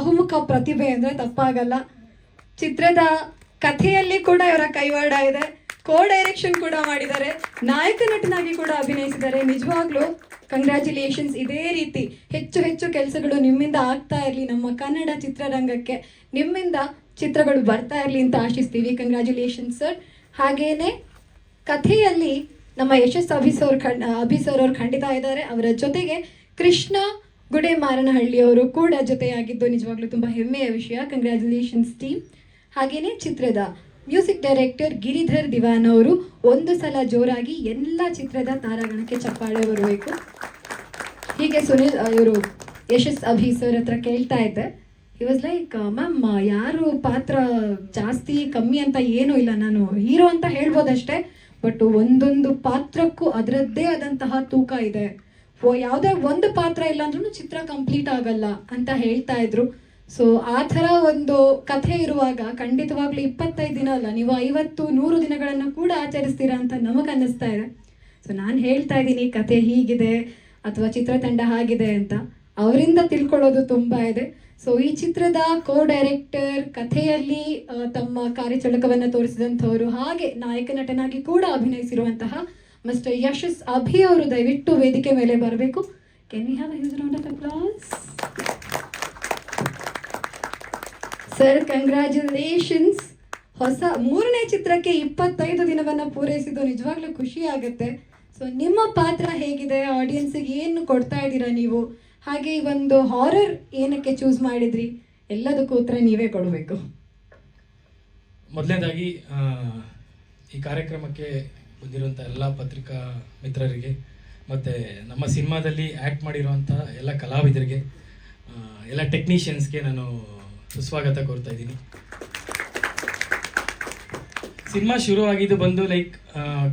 ಬಹುಮುಖ ಪ್ರತಿಭೆ ಅಂದರೆ ತಪ್ಪಾಗಲ್ಲ. ಚಿತ್ರದ ಕಥೆಯಲ್ಲಿ ಕೂಡ ಇವರ ಕೈವಾಡ ಇದೆ, ಕೋ ಡೈರೆಕ್ಷನ್ ಕೂಡ ಮಾಡಿದ್ದಾರೆ, ನಾಯಕ ನಟನಾಗಿ ಕೂಡ ಅಭಿನಯಿಸಿದ್ದಾರೆ. ನಿಜವಾಗ್ಲೂ ಕಂಗ್ರ್ಯಾಚುಲೇಷನ್ಸ್. ಇದೇ ರೀತಿ ಹೆಚ್ಚು ಹೆಚ್ಚು ಕೆಲಸಗಳು ನಿಮ್ಮಿಂದ ಆಗ್ತಾ ಇರಲಿ, ನಮ್ಮ ಕನ್ನಡ ಚಿತ್ರರಂಗಕ್ಕೆ ನಿಮ್ಮಿಂದ ಚಿತ್ರಗಳು ಬರ್ತಾ ಇರಲಿ ಅಂತ ಆಶಿಸ್ತೀವಿ. Congratulations sir. ಹಾಗೇನೆ ಕಥೆಯಲ್ಲಿ ನಮ್ಮ ಯಶಸ್ ಅಭಿಸರ್ ಅವ್ರು ಖಂಡಿತ ಇದ್ದಾರೆ. ಅವರ ಜೊತೆಗೆ ಕೃಷ್ಣ ಗುಡೇಮಾರನಹಳ್ಳಿಯವರು ಕೂಡ ಜೊತೆಯಾಗಿದ್ದು ನಿಜವಾಗ್ಲೂ ತುಂಬ ಹೆಮ್ಮೆಯ ವಿಷಯ. Congratulations team. ಹಾಗೆಯೇ ಚಿತ್ರದ ಮ್ಯೂಸಿಕ್ ಡೈರೆಕ್ಟರ್ ಗಿರಿಧರ್ ದಿವಾನ್ ಅವರು ಒಂದು ಸಲ ಜೋರಾಗಿ ಎಲ್ಲ ಚಿತ್ರದ ತಾರಾಗಣಕ್ಕೆ ಚಪ್ಪಾಳೆ ಬರಬೇಕು. ಹೀಗೆ ಸುನಿಲ್ ಇವರು ಯಶಸ್ ಸರ್ ಹತ್ರ ಕೇಳ್ತಾ ಇದ್ದೆ. ಹಿ ವಾಸ್ ಲೈಕ್, ಮ್ಯಾಮ್ ಯಾರು ಪಾತ್ರ ಜಾಸ್ತಿ ಕಮ್ಮಿ ಅಂತ ಏನೂ ಇಲ್ಲ, ನಾನು ಹೀರೋ ಅಂತ ಹೇಳ್ಬೋದಷ್ಟೇ, ಬಟ್ ಒಂದೊಂದು ಪಾತ್ರಕ್ಕೂ ಅದರದ್ದೇ ಆದಂತಹ ತೂಕ ಇದೆ. ಯಾವುದೇ ಒಂದು ಪಾತ್ರ ಇಲ್ಲ ಅಂದ್ರೂ ಚಿತ್ರ ಕಂಪ್ಲೀಟ್ ಆಗಲ್ಲ ಅಂತ ಹೇಳ್ತಾ ಇದ್ರು. ಸೊ ಆ ಥರ ಒಂದು ಕಥೆ ಇರುವಾಗ ಖಂಡಿತವಾಗ್ಲೂ 25 ದಿನ ಅಲ್ಲ, ನೀವು 50-100 ದಿನಗಳನ್ನು ಕೂಡ ಆಚರಿಸ್ತೀರಾ ಅಂತ ನಮಗೆ ಅನ್ನಿಸ್ತಾ ಇದೆ. ಸೊ ನಾನು ಹೇಳ್ತಾ ಇದ್ದೀನಿ ಕಥೆ ಹೀಗಿದೆ ಅಥವಾ ಚಿತ್ರತಂಡ ಹಾಗಿದೆ ಅಂತ, ಅವರಿಂದ ತಿಳ್ಕೊಳ್ಳೋದು ತುಂಬ ಇದೆ. ಸೊ ಈ ಚಿತ್ರದ ಕೋ ಡೈರೆಕ್ಟರ್, ಕಥೆಯಲ್ಲಿ ತಮ್ಮ ಕಾರ್ಯಚಳಕವನ್ನು ತೋರಿಸಿದಂಥವರು, ಹಾಗೆ ನಾಯಕ ನಟನಾಗಿ ಕೂಡ ಅಭಿನಯಿಸಿರುವಂತಹ ಮಿಸ್ಟರ್ ಯಶಸ್ ಅಭಿ ಅವರು ದಯವಿಟ್ಟು ವೇದಿಕೆ ಮೇಲೆ ಬರಬೇಕು. Can we have a huge round of applause? Sir congratulations. ಹೊಸ 3ನೇ ಚಿತ್ರಕ್ಕೆ 25 ದಿನವನ್ನು ಪೂರೈಸಿದ್ದು ನಿಜವಾಗ್ಲೂ ಖುಷಿ ಆಗುತ್ತೆ. ಸೊ ನಿಮ್ಮ ಪಾತ್ರ ಹೇಗಿದೆ, ಆಡಿಯನ್ಸಿಗೆ ಏನು ಕೊಡ್ತಾ ಇದ್ದೀರಾ ನೀವು, ಹಾಗೆ ಈ ಒಂದು ಹಾರರ್ ಏನಕ್ಕೆ ಚೂಸ್ ಮಾಡಿದ್ರಿ, ಎಲ್ಲದಕ್ಕೂ ಉತ್ತರ ನೀವೇ ಕೊಡಬೇಕು. ಮೊದಲನೇದಾಗಿ ಈ ಕಾರ್ಯಕ್ರಮಕ್ಕೆ ಬಂದಿರುವಂಥ ಎಲ್ಲ ಪತ್ರಿಕಾ ಮಿತ್ರರಿಗೆ ಮತ್ತು ನಮ್ಮ ಸಿನಿಮಾದಲ್ಲಿ ಆ್ಯಕ್ಟ್ ಮಾಡಿರುವಂಥ ಎಲ್ಲ ಕಲಾವಿದರಿಗೆ, ಎಲ್ಲ ಟೆಕ್ನಿಷಿಯನ್ಸ್ಗೆ ನಾನು ಸುಸ್ವಾಗತ ಕೋರ್ತಾ ಇದ್ದೀನಿ. ಸಿನಿಮಾ ಶುರುವಾಗಿದ್ದು ಬಂದು ಲೈಕ್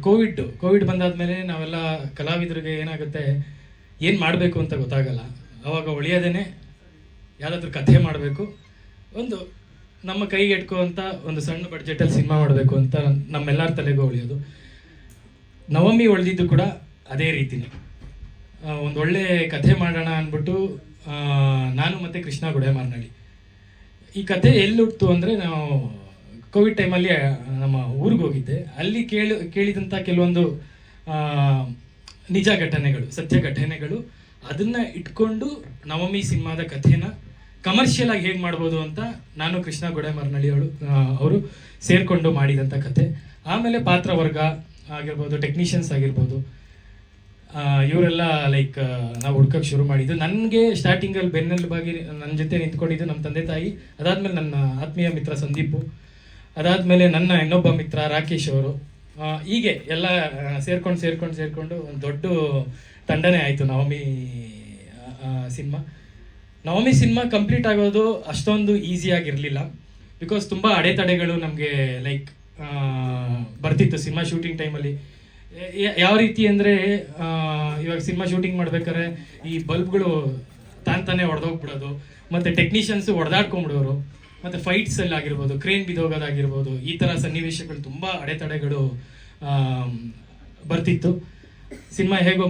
ಕೋವಿಡ್ ಬಂದಾದ್ಮೇಲೆ ನಾವೆಲ್ಲ ಕಲಾವಿದರಿಗೆ ಏನಾಗುತ್ತೆ, ಏನು ಮಾಡಬೇಕು ಅಂತ ಗೊತ್ತಾಗಲ್ಲ. ಆವಾಗ ಒಳ್ಳೆಯದೇನೆ ಯಾವುದಾದ್ರೂ ಕಥೆ ಮಾಡಬೇಕು, ಒಂದು ನಮ್ಮ ಕೈಗೆ ಎಟ್ಕುವಂಥ ಒಂದು ಸಣ್ಣ ಬಡ್ಜೆಟಲ್ಲಿ ಸಿನಿಮಾ ಮಾಡಬೇಕು ಅಂತ ನಮ್ಮೆಲ್ಲರ ತಲೆಗೂ ಒಳ್ಳೆಯೋದು. ನವಮಿ ಒಳ್ದಿದ್ದು ಕೂಡ ಅದೇ ರೀತಿನೇ, ಒಂದು ಒಳ್ಳೆ ಕಥೆ ಮಾಡೋಣ ಅಂದ್ಬಿಟ್ಟು ನಾನು ಮತ್ತು ಕೃಷ್ಣ ಗುಡೇಮಾರನಹಳ್ಳಿ ಈ ಕಥೆ ಎಲ್ಲಿ ಹುಟ್ಟಿತು ಅಂದರೆ, ನಾವು ಕೋವಿಡ್ ಟೈಮಲ್ಲಿ ನಮ್ಮ ಊರಿಗೆ ಹೋಗಿದ್ದೆ. ಅಲ್ಲಿ ಕೇಳಿದಂಥ ಕೆಲವೊಂದು ನಿಜ ಘಟನೆಗಳು, ಸತ್ಯ ಘಟನೆಗಳು, ಅದನ್ನು ಇಟ್ಕೊಂಡು ನವಮಿ ಸಿನಿಮಾದ ಕಥೆನ ಕಮರ್ಷಿಯಲ್ ಆಗಿ ಹೇಗೆ ಮಾಡ್ಬೋದು ಅಂತ ನಾನು ಕೃಷ್ಣ ಗುಡೇಮಾರನಹಳ್ಳಿ ಅವರು ಸೇರಿಕೊಂಡು ಮಾಡಿದಂಥ ಕಥೆ. ಆಮೇಲೆ ಪಾತ್ರ ವರ್ಗ ಆಗಿರ್ಬೋದು, ಟೆಕ್ನಿಷಿಯನ್ಸ್ ಆಗಿರ್ಬೋದು, ಇವರೆಲ್ಲ ಲೈಕ್ ನಾವು ಹುಡ್ಕಕ್ಕೆ ಶುರು ಮಾಡಿದ್ದು. ನನಗೆ ಸ್ಟಾರ್ಟಿಂಗಲ್ಲಿ ಬೆನ್ನೆಲುಬಾಗಿ ನನ್ನ ಜೊತೆ ನಿಂತ್ಕೊಂಡಿದ್ದು ನಮ್ಮ ತಂದೆ ತಾಯಿ, ಅದಾದಮೇಲೆ ನನ್ನ ಆತ್ಮೀಯ ಮಿತ್ರ ಸಂದೀಪು, ಅದಾದಮೇಲೆ ನನ್ನ ಇನ್ನೊಬ್ಬ ಮಿತ್ರ ರಾಕೇಶ್ ಅವರು, ಹೀಗೆ ಎಲ್ಲ ಸೇರ್ಕೊಂಡು ಒಂದು ದೊಡ್ಡ ತಂಡನೇ ಆಯಿತು ನವಮಿ ಸಿನಿಮಾ ಕಂಪ್ಲೀಟ್ ಆಗೋದು ಅಷ್ಟೊಂದು ಈಸಿಯಾಗಿರಲಿಲ್ಲ. ಬಿಕಾಸ್ ತುಂಬ ಅಡೆತಡೆಗಳು ನಮಗೆ ಲೈಕ್ ಬರ್ತಿತ್ತು ಸಿನಿಮಾ ಶೂಟಿಂಗ್ ಟೈಮಲ್ಲಿ. ಯಾವ ರೀತಿ ಅಂದರೆ, ಇವಾಗ ಸಿನಿಮಾ ಶೂಟಿಂಗ್ ಮಾಡ್ಬೇಕಾದ್ರೆ ಈ ಬಲ್ಬ್ಗಳು ತಾನೇ ಹೊಡೆದೋಗ್ಬಿಡೋದು, ಮತ್ತು ಟೆಕ್ನಿಷಿಯನ್ಸು ಹೊಡೆದಾಡ್ಕೊಂಡ್ಬಿಡೋರು, ಮತ್ತು ಫೈಟ್ಸಲ್ಲಿ ಆಗಿರ್ಬೋದು, ಕ್ರೇನ್ ಬಿದ್ದೋಗೋದಾಗಿರ್ಬೋದು, ಈ ಥರ ಸನ್ನಿವೇಶಗಳು ತುಂಬ ಅಡೆತಡೆಗಳು ಬರ್ತಿತ್ತು. ಸಿನಿಮಾ ಹೇಗೋ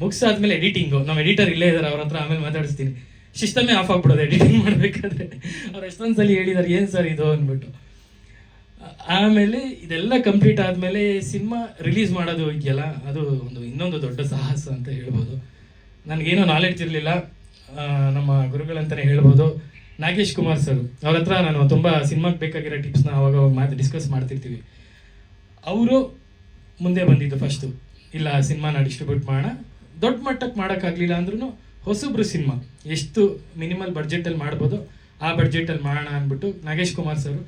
ಮುಗಿಸಾದ್ಮೇಲೆ ಎಡಿಟಿಂಗು, ನಮ್ಮ ಎಡಿಟರ್ ಇಲ್ಲೇ ಇದ್ದಾರೆ, ಅವ್ರ ಹತ್ರ ಆಮೇಲೆ ಮಾತಾಡಿಸ್ತೀನಿ. ಸಿಸ್ಟಮೇ ಆಫ್ ಆಗ್ಬಿಡೋದು ಎಡಿಟಿಂಗ್ ಮಾಡಬೇಕಾದ್ರೆ. ಅವ್ರು ಎಷ್ಟೊಂದು ಸಲ ಹೇಳಿದ್ದಾರೆ, ಏನು ಸರ್ ಇದು ಅಂದ್ಬಿಟ್ಟು. ಆಮೇಲೆ ಇದೆಲ್ಲ ಕಂಪ್ಲೀಟ್ ಆದಮೇಲೆ ಸಿನಿಮಾ ರಿಲೀಸ್ ಮಾಡೋದು ಇದೆಯಲ್ಲ, ಅದು ಇನ್ನೊಂದು ದೊಡ್ಡ ಸಾಹಸ ಅಂತ ಹೇಳ್ಬೋದು. ನನಗೇನೋ ನಾಲೆಡ್ಜ್ ಇರಲಿಲ್ಲ, ನಮ್ಮ ಗುರುಗಳಂತಲೇ ಹೇಳ್ಬೋದು. ನಾಗೇಶ್ ಕುಮಾರ್ ಸರ್ ಅವ್ರ ಹತ್ರ ನಾನು ತುಂಬ ಸಿನಿಮಾಗೆ ಬೇಕಾಗಿರೋ ಟಿಪ್ಸ್ನ ಅವಾಗ ಡಿಸ್ಕಸ್ ಮಾಡ್ತಿರ್ತೀವಿ. ಅವರು ಮುಂದೆ ಬಂದಿದ್ದು ಫಸ್ಟು, ಇಲ್ಲ ಸಿನಿಮಾನ ಡಿಸ್ಟ್ರಿಬ್ಯೂಟ್ ಮಾಡೋಣ, ದೊಡ್ಡ ಮಟ್ಟಕ್ಕೆ ಮಾಡೋಕ್ಕಾಗಲಿಲ್ಲ ಅಂದ್ರೂ ಹೊಸಬ್ರು ಸಿನಿಮಾ ಎಷ್ಟು ಮಿನಿಮಲ್ ಬಡ್ಜೆಟಲ್ಲಿ ಮಾಡ್ಬೋದು ಆ ಬಡ್ಜೆಟಲ್ಲಿ ಮಾಡೋಣ ಅಂದ್ಬಿಟ್ಟು ನಾಗೇಶ್ ಕುಮಾರ್ ಸರ್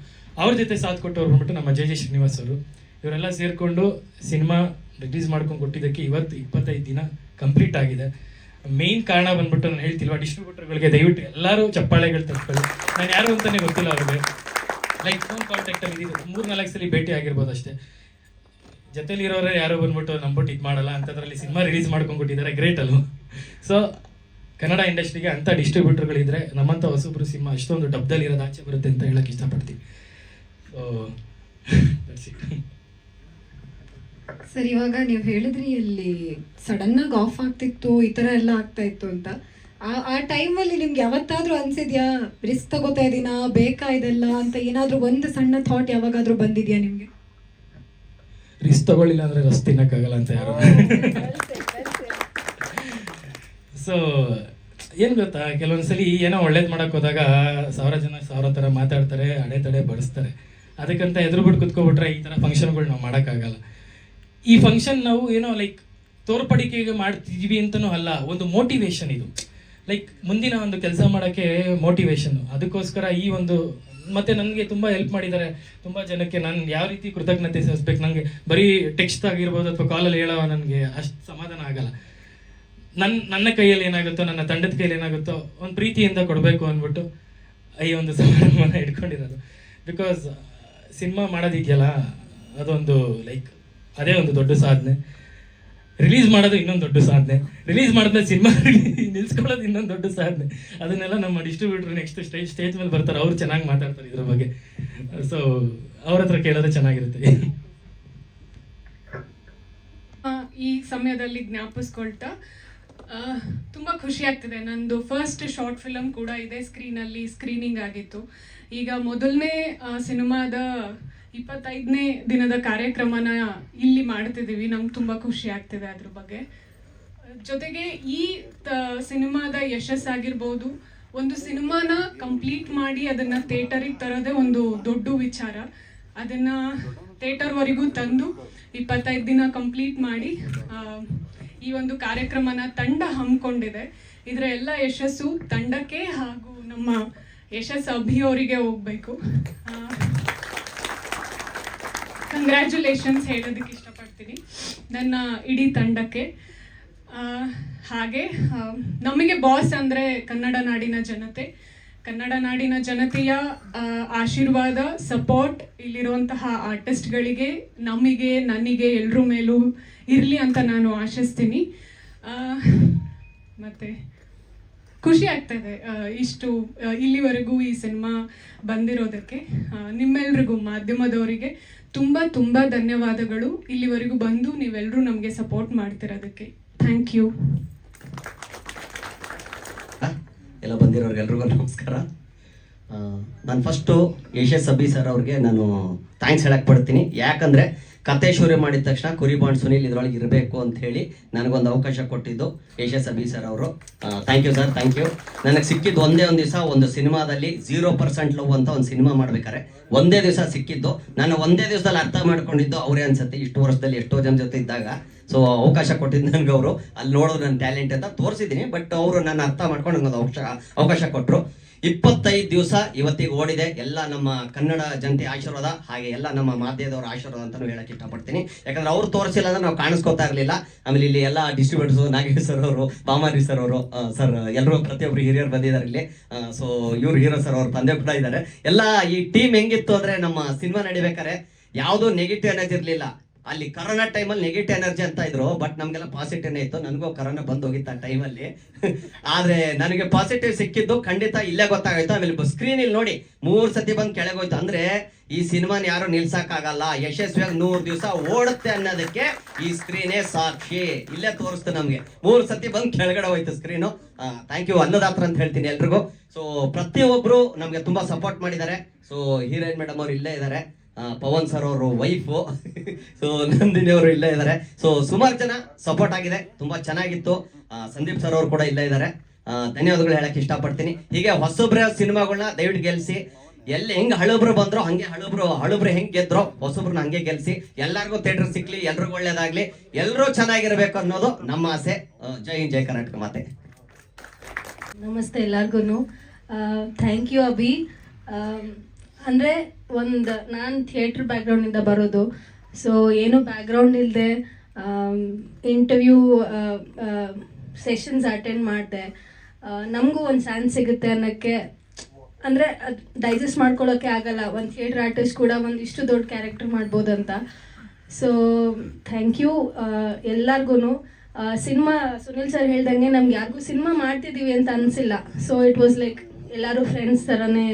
ಅವ್ರ ಜೊತೆ ಸಾಥ್ ಕೊಟ್ಟವ್ರು ಬಂದ್ಬಿಟ್ಟು ನಮ್ಮ ಜೆ ಶ್ರೀನಿವಾಸ್ ಅವರು, ಇವರೆಲ್ಲ ಸೇರಿಕೊಂಡು ಸಿನಿಮಾ ರಿಲೀಸ್ ಮಾಡ್ಕೊಂಡು ಕೊಟ್ಟಿದ್ದಕ್ಕೆ ಇವತ್ತು 25 ದಿನ ಕಂಪ್ಲೀಟ್ ಆಗಿದೆ. ಮೇನ್ ಕಾರಣ ಬಂದ್ಬಿಟ್ಟು ನಾನು ಹೇಳ್ತಿಲ್ವಾ, ಡಿಸ್ಟ್ರಿಬ್ಯೂಟರ್ಗಳಿಗೆ ದಯವಿಟ್ಟು ಎಲ್ಲರೂ ಚಪ್ಪಾಳೆಗಳು ತಗೊಳ್ಳಿ. ನಾನು ಯಾರು ಅಂತಲೇ ಗೊತ್ತಿಲ್ಲ ಅವ್ರಿಗೆ, ಲೈಕ್ ಫೋನ್ ಕಾಂಟ್ಯಾಕ್ಟಲ್ಲಿ ಇದ್ದಿದ್ದು 3-4 ಸಲ ಭೇಟಿ ಆಗಿರ್ಬೋದು ಅಷ್ಟೇ. ಜೊತೆಲಿರೋರೇ ಯಾರೋ ಬಂದ್ಬಿಟ್ಟು ನಂಬಿಟ್ಟು ಇದು ಮಾಡಲ್ಲ ಅಂಥದ್ರಲ್ಲಿ ಸಿನಿಮಾ ರಿಲೀಸ್ ಮಾಡ್ಕೊಂಡು ಕೊಟ್ಟಿದ್ದಾರೆ, ಗ್ರೇಟ್ ಅಲ್ವ. ಸೊ ಕನ್ನಡ ಇಂಡಸ್ಟ್ರಿಗೆ ಅಂಥ ಡಿಸ್ಟ್ರಿಬ್ಯೂಟರ್ಗಳಿದ್ರೆ ನಮ್ಮಂಥ ಹೊಸಬ್ರು ಸಿನಿಮಾ ಅಷ್ಟೊಂದು ಡಬ್ದಲ್ಲಿ ಇರೋದು ಆಚೆ ಬರುತ್ತೆ ಅಂತ ಹೇಳಕ್ಕೆ ಇಷ್ಟಪಡ್ತೀವಿ. ಸರ್, ಇವಾಗ ನೀವು ಹೇಳಿದ್ರಿ ಅಲ್ಲಿ ಸಡನ್ ಆಗಿ ಆಫ್ ಆಗ್ತಿತ್ತು, ಈ ತರ ಎಲ್ಲ ಆಗ್ತಾ ಇತ್ತು ಅಂತ. ಆ ಟೈಮಲ್ಲಿ ನಿಮ್ಗೆ ಯಾವತ್ತಾದ್ರೂ ಅನ್ಸಿದ್ಯಾ ರಿಸ್ಕ್ ತಗೋತಾ ಇದೀನಾ, ಬೇಕಾ ಇದೆಲ್ಲ ಅಂತ ಏನಾದ್ರೂ ಒಂದು ಸಣ್ಣ ಥಾಟ್ ಯಾವಾಗಾದ್ರೂ ಬಂದಿದ್ಯಾ ನಿಮ್ಗೆ? ರಿಸ್ಕ್ ತಗೊಳ್ಳಿಲ್ಲ ಅಂದ್ರೆ ರಸ್ ತಿನ್ನಕ್ಕಾಗಲ್ಲ ಅಂತ ಯಾರು. ಸೊ ಏನು ಗೊತ್ತಾ, ಕೆಲವೊಂದ್ಸಲಿ ಏನೋ ಒಳ್ಳೇದು ಮಾಡಕ್ ಹೋದಾಗ 1000 ಜನ 1000 ಥರ ಮಾತಾಡ್ತಾರೆ, ಅಡೆತಡೆ ಬಡಿಸ್ತಾರೆ. ಅದಕ್ಕಂತ ಎದುರು ಬಿಟ್ಟು ಕುತ್ಕೊಬಿಟ್ರೆ ಈ ಥರ ಫಂಕ್ಷನ್ಗಳು ನಾವು ಮಾಡೋಕ್ಕಾಗಲ್ಲ. ಈ ಫಂಕ್ಷನ್ ನಾವು ಏನೋ ಲೈಕ್ ತೋರ್ಪಡಿಕೆಗೆ ಮಾಡ್ತಿದ್ವಿ ಅಂತನೂ ಅಲ್ಲ, ಒಂದು ಮೋಟಿವೇಶನ್ ಇದು. ಲೈಕ್ ಮುಂದಿನ ಒಂದು ಕೆಲಸ ಮಾಡೋಕ್ಕೆ ಮೋಟಿವೇಶನ್. ಅದಕ್ಕೋಸ್ಕರ ಈ ಒಂದು ಮತ್ತೆ ನನಗೆ ತುಂಬ ಹೆಲ್ಪ್ ಮಾಡಿದ್ದಾರೆ ತುಂಬ ಜನಕ್ಕೆ. ನಾನು ಯಾವ ರೀತಿ ಕೃತಜ್ಞತೆ ಸಲ್ಲಿಸ್ಬೇಕು, ನನಗೆ ಬರೀ ಟೆಕ್ಸ್ಟ್ ಆಗಿರ್ಬೋದು ಅಥವಾ ಕಾಲಲ್ಲಿ ಹೇಳೋ ನನಗೆ ಅಷ್ಟು ಸಮಾಧಾನ ಆಗಲ್ಲ. ನನ್ನ ಕೈಯಲ್ಲಿ ಏನಾಗುತ್ತೋ, ನನ್ನ ತಂಡದ ಕೈಯಲ್ಲಿ ಏನಾಗುತ್ತೋ ಒಂದು ಪ್ರೀತಿಯಿಂದ ಕೊಡಬೇಕು ಅಂದ್ಬಿಟ್ಟು ಈ ಒಂದು ಸಮಾರಂಭನ ಇಟ್ಕೊಂಡಿರೋದು. ಬಿಕಾಸ್ ಸಿನಿಮಾ ಮಾಡೋದಿದೆಯಲ್ಲ, ಅದೊಂದು ಲೈಕ್ ಅದೇ ಒಂದು ದೊಡ್ಡ ಸಾಧನೆ. ರಿಲೀಸ್ ಮಾಡೋದು ಇನ್ನೊಂದು ದೊಡ್ಡ ಸಾಧನೆ. ರಿಲೀಸ್ ಮಾಡಿದ್ಮೇಲೆ ಸಿನಿಮಾ ನಿಲ್ಸ್ಕೊಳ್ಳೋದು ಇನ್ನೊಂದು ದೊಡ್ಡ ಸಾಧನೆ. ಅದನ್ನೆಲ್ಲ ನಮ್ಮ ಡಿಸ್ಟ್ರಿಬ್ಯೂಟರ್ ನೆಕ್ಸ್ಟ್ ಸ್ಟೇಜ್ ಮೇಲೆ ಬರ್ತಾರೆ, ಅವ್ರು ಚೆನ್ನಾಗಿ ಮಾತಾಡ್ತಾರೆ ಇದ್ರ ಬಗ್ಗೆ. ಸೊ ಅವ್ರ ಹತ್ರ ಕೇಳೋದ್ರೆ ಚೆನ್ನಾಗಿರುತ್ತೆ. ಈ ಸಮಯದಲ್ಲಿ ಜ್ಞಾಪಿಸ್ಕೊಳ್ತಾ ತುಂಬ ಖುಷಿ ಆಗ್ತಿದೆ. ನಂದು ಫಸ್ಟ್ ಶಾರ್ಟ್ ಫಿಲಮ್ ಕೂಡ ಇದೇ ಸ್ಕ್ರೀನಲ್ಲಿ ಸ್ಕ್ರೀನಿಂಗ್ ಆಗಿತ್ತು. ಈಗ ಮೊದಲನೇ ಸಿನಿಮಾದ 25ನೇ ದಿನದ ಕಾರ್ಯಕ್ರಮನ ಇಲ್ಲಿ ಮಾಡ್ತಿದ್ದೀವಿ. ನಮ್ಗೆ ತುಂಬ ಖುಷಿ ಆಗ್ತಿದೆ ಅದ್ರ ಬಗ್ಗೆ. ಜೊತೆಗೆ ಈ ಸಿನಿಮಾದ ಯಶಸ್ಸಾಗಿರ್ಬೋದು, ಒಂದು ಸಿನಿಮಾನ ಕಂಪ್ಲೀಟ್ ಮಾಡಿ ಅದನ್ನು ಥಿಯೇಟರಿಗೆ ತರೋದೇ ಒಂದು ದೊಡ್ಡ ವಿಚಾರ. ಅದನ್ನು ಥಿಯೇಟರ್ವರೆಗೂ ತಂದು 25 ದಿನ ಕಂಪ್ಲೀಟ್ ಮಾಡಿ ಈ ಒಂದು ಕಾರ್ಯಕ್ರಮನ ತಂಡ ಹಮ್ಮಿಕೊಂಡಿದೆ. ಇದರ ಎಲ್ಲ ಯಶಸ್ಸು ತಂಡಕ್ಕೆ ಹಾಗೂ ನಮ್ಮ ಯಶಸ್ ಅಭಿಯವರಿಗೆ ಹೋಗಬೇಕು. ಕಂಗ್ರ್ಯಾಚುಲೇಷನ್ಸ್ ಹೇಳೋದಕ್ಕೆ ಇಷ್ಟಪಡ್ತೀನಿ ನನ್ನ ಇಡೀ ತಂಡಕ್ಕೆ. ಹಾಗೆ ನಮಗೆ ಬಾಸ್ ಅಂದರೆ ಕನ್ನಡ ನಾಡಿನ ಜನತೆ. ಕನ್ನಡ ನಾಡಿನ ಜನತೆಯ ಆಶೀರ್ವಾದ, ಸಪೋರ್ಟ್ ಇಲ್ಲಿರುವಂತಹ ಆರ್ಟಿಸ್ಟ್ಗಳಿಗೆ, ನಮಗೆ, ನನಗೆ, ಎಲ್ಲರ ಮೇಲೂ ಇರಲಿ ಅಂತ ನಾನು ಆಶಿಸ್ತೀನಿ. ಮತ್ತು ಖುಷಿ ಆಗ್ತದೆ ಇಷ್ಟು ಇಲ್ಲಿವರೆಗೂ ಈ ಸಿನಿಮಾ ಬಂದಿರೋದಕ್ಕೆ. ನಿಮ್ಮೆಲ್ರಿಗೂ, ಮಾಧ್ಯಮದವರಿಗೆ ತುಂಬ ತುಂಬ ಧನ್ಯವಾದಗಳು. ಇಲ್ಲಿವರೆಗೂ ಬಂದು ನೀವೆಲ್ಲರೂ ನಮಗೆ ಸಪೋರ್ಟ್ ಮಾಡ್ತಿರೋದಕ್ಕೆ ಥ್ಯಾಂಕ್ ಯು. ಎಲ್ಲ ಬಂದಿರೋರಿಗೆಲ್ರಿಗೂ ನಮಸ್ಕಾರ. ನಾನು ಫಸ್ಟು ಯಶಸ್ ಅಭಿ ಸರ್ ಅವ್ರಿಗೆ ನಾನು ಥ್ಯಾಂಕ್ಸ್ ಹೇಳಕ್ಕೆ ಪಡ್ತೀನಿ. ಯಾಕಂದರೆ ಕತೆ ಶುರು ಮಾಡಿದ ತಕ್ಷಣ ಕುರಿಬಾಂಡ್ ಸುನೀಲ್ ಇದರೊಳಗೆ ಇರಬೇಕು ಅಂತ ಹೇಳಿ ನನಗೊಂದು ಅವಕಾಶ ಕೊಟ್ಟಿದ್ದು ಯಶಸ್ ಅಭಿ ಸರ್ ಅವರು. Thank you sir, thank you. ನನಗೆ ಸಿಕ್ಕಿದ್ದು ಒಂದೇ ಒಂದು ದಿವಸ ಒಂದು ಸಿನಿಮಾದಲ್ಲಿ 0% ಲವ್ ಅಂತ ಒಂದು ಸಿನಿಮಾ ಮಾಡ್ಬೇಕಾರೆ ಒಂದೇ ದಿವಸ ಸಿಕ್ಕಿದ್ದು. ನಾನು ಒಂದೇ ದಿವಸದಲ್ಲಿ ಅರ್ಥ ಮಾಡ್ಕೊಂಡಿದ್ದು ಅವರೇ ಅನ್ಸುತ್ತೆ. ಇಷ್ಟು ವರ್ಷದಲ್ಲಿ ಎಷ್ಟೋ ಜನ ಜೊತೆ ಇದ್ದಾಗ ಸೊ ಅವಕಾಶ ಕೊಟ್ಟಿದ್ದು ನನಗೆ ಅವರು. ಅಲ್ಲಿ ನೋಡೋದು ನನ್ನ ಟ್ಯಾಲೆಂಟ್ ಅಂತ ತೋರಿಸಿದ್ದೀನಿ, ಬಟ್ ಅವರು ನನ್ನ ಅರ್ಥ ಮಾಡ್ಕೊಂಡು ನನಗೊಂದು ಅವಕಾಶ ಕೊಟ್ಟರು. 25 ದಿವಸ ಇವತ್ತಿಗೆ ಓಡಿದೆ. ಎಲ್ಲ ನಮ್ಮ ಕನ್ನಡ ಜನತೆ ಆಶೀರ್ವಾದ, ಹಾಗೆ ಎಲ್ಲ ನಮ್ಮ ಮಾಧ್ಯಮದವರ ಆಶೀರ್ವಾದ ಅಂತಲೂ ಹೇಳಕ್ಕೆ ಇಷ್ಟಪಡ್ತೀನಿ. ಯಾಕಂದ್ರೆ ಅವ್ರು ತೋರಿಸಿಲ್ಲ ಅಂದ್ರೆ ನಾವು ಕಾಣಿಸ್ಕೋತಾ ಇರಲಿಲ್ಲ. ಆಮೇಲೆ ಇಲ್ಲಿ ಎಲ್ಲ ಡಿಸ್ಟ್ರಿಬ್ಯೂಟರ್ಸು, ನಾಗೇಶ್ ಸರ್ ಅವರು, ಪಾಮಾರಿ ಸರ್ ಅವರು, ಸರ್ ಎಲ್ಲರೂ ಪ್ರತಿಯೊಬ್ಬರು ಹಿರಿಯರು ಬಂದಿದ್ದಾರೆ ಇಲ್ಲಿ. ಸೊ ಇವ್ರು ಹೀರೋ ಸರ್ ಅವ್ರ ತಂದೆ ಕೂಡ ಇದ್ದಾರೆ. ಎಲ್ಲ ಈ ಟೀಮ್ ಹೆಂಗಿತ್ತು ಅಂದ್ರೆ, ನಮ್ಮ ಸಿನಿಮಾ ನಡಿಬೇಕಾದ್ರೆ ಯಾವುದೂ ನೆಗೆಟಿವ್ ಎನರ್ಜಿ ಇರಲಿಲ್ಲ. ಅಲ್ಲಿ ಕರೋನಾ ಟೈಮಲ್ಲಿ ನೆಗೆಟಿವ್ ಎನರ್ಜಿ ಅಂತ ಇದ್ರು, ಬಟ್ ನಮಗೆಲ್ಲ ಪಾಸಿಟಿವ್ನೇ ಇತ್ತು. ನನಗೂ ಕರೋನಾ ಬಂದು ಹೋಗಿತ್ತು ಆ ಟೈಮಲ್ಲಿ. ಆದರೆ ನನಗೆ ಪಾಸಿಟಿವ್ ಸಿಕ್ಕಿದ್ದು ಖಂಡಿತ ಇಲ್ಲೇ ಗೊತ್ತಾಗೋಯ್ತು. ಆಮೇಲೆ ಸ್ಕ್ರೀನಲ್ಲಿ ನೋಡಿ 3 ಸತಿ ಬಂದು ಕೆಳಗೋಯ್ತು. ಅಂದರೆ ಈ ಸಿನಿಮಾನ ಯಾರು ನಿಲ್ಸಕ್ಕಾಗಲ್ಲ, ಯಶಸ್ವಿಯಾಗಿ 100 ದಿವಸ ಓಡುತ್ತೆ ಅನ್ನೋದಕ್ಕೆ ಈ ಸ್ಕ್ರೀನೇ ಸಾಕ್ಷಿ. ಇಲ್ಲೇ ತೋರಿಸ್ತು ನಮಗೆ. 3 ಸತಿ ಬಂದು ಕೆಳಗಡೆ ಹೋಯ್ತು ಸ್ಕ್ರೀನು. ಥ್ಯಾಂಕ್ ಯು ಅನ್ನದಾತ್ರ ಅಂತ ಹೇಳ್ತೀನಿ ಎಲ್ರಿಗೂ. ಸೊ ಪ್ರತಿಯೊಬ್ಬರು ನಮಗೆ ತುಂಬ ಸಪೋರ್ಟ್ ಮಾಡಿದ್ದಾರೆ. ಸೊ ಹೀರೋಯಿನ್ ಮೇಡಮ್ ಅವ್ರು ಇಲ್ಲೇ ಇದ್ದಾರೆ, ಪವನ್ ಸರ್ ಅವರು ವೈಫು, ಸೊ ನಂದಿನಿ ಅವರು ಇಲ್ಲೇ ಇದ್ದಾರೆ. ಸೊ ಸುಮಾರು ಜನ ಸಪೋರ್ಟ್ ಆಗಿದೆ, ತುಂಬಾ ಚೆನ್ನಾಗಿತ್ತು. ಸಂದೀಪ್ ಸರ್ ಅವರು ಕೂಡ ಇಲ್ಲೇ ಇದ್ದಾರೆ. ಧನ್ಯವಾದಗಳು ಹೇಳಕ್ಕೆ ಇಷ್ಟಪಡ್ತೀನಿ. ಹೀಗೆ ಹೊಸಬ್ರ ಸಿನಿಮಾಗಳನ್ನ ದಯವಿಟ್ಟು ಗೆಲ್ಸಿ. ಎಲ್ಲಿ ಹೆಂಗ್ ಹಳಬ್ರು ಬಂದ್ರು ಹಂಗೆ ಹಳಬ್ರು ಹೆಂಗ್ ಗೆದ್ರು ಹೊಸಬ್ರನ್ನ ಹಂಗೆ ಗೆಲ್ಸಿ. ಎಲ್ಲರಿಗೂ ಥಿಯೇಟರ್ ಸಿಕ್ಲಿ, ಎಲ್ರಿಗೂ ಒಳ್ಳೇದಾಗ್ಲಿ, ಎಲ್ಲರೂ ಚೆನ್ನಾಗಿರ್ಬೇಕು ಅನ್ನೋದು ನಮ್ಮ ಆಸೆ. ಜೈ ಹಿಂದ್, ಜೈ ಕರ್ನಾಟಕ ಮಾತೆ. ನಮಸ್ತೆ ಎಲ್ಲರಿಗೂ. Thank you Abhi. ಅಂದರೆ ನಾನು ಥಿಯೇಟ್ರ್ ಬ್ಯಾಕ್ಗ್ರೌಂಡಿಂದ ಬರೋದು. ಸೊ ಏನು ಬ್ಯಾಕ್ಗ್ರೌಂಡ್ ಇಲ್ಲದೆ ಇಂಟರ್ವ್ಯೂ ಸೆಷನ್ಸ್ ಅಟೆಂಡ್ ಮಾಡಿದೆ. ನಮಗೂ ಒಂದು ಚಾನ್ಸ್ ಸಿಗುತ್ತೆ ಅನ್ನೋಕ್ಕೆ, ಅಂದರೆ ಅದು ಡೈಜೆಸ್ಟ್ ಮಾಡ್ಕೊಳ್ಳೋಕ್ಕೆ ಆಗಲ್ಲ. ಒಂದು ಥಿಯೇಟ್ರ್ ಆರ್ಟಿಸ್ಟ್ ಕೂಡ ಒಂದು ಇಷ್ಟು ದೊಡ್ಡ ಕ್ಯಾರೆಕ್ಟರ್ ಮಾಡ್ಬೋದಂತ. ಸೊ ಥ್ಯಾಂಕ್ ಯು ಎಲ್ಲರಿಗೂ. ಸಿನಿಮಾ ಸುನಿಲ್ ಸರ್ ಹೇಳ್ದಂಗೆ ನಮ್ಗೆ ಯಾರಿಗೂ ಸಿನಿಮಾ ಮಾಡ್ತಿದ್ದೀವಿ ಅಂತ ಅನಿಸಿಲ್ಲ. ಸೊ ಇಟ್ ವಾಸ್ ಲೈಕ್ ಎಲ್ಲರೂ ಫ್ರೆಂಡ್ಸ್ ಥರನೇ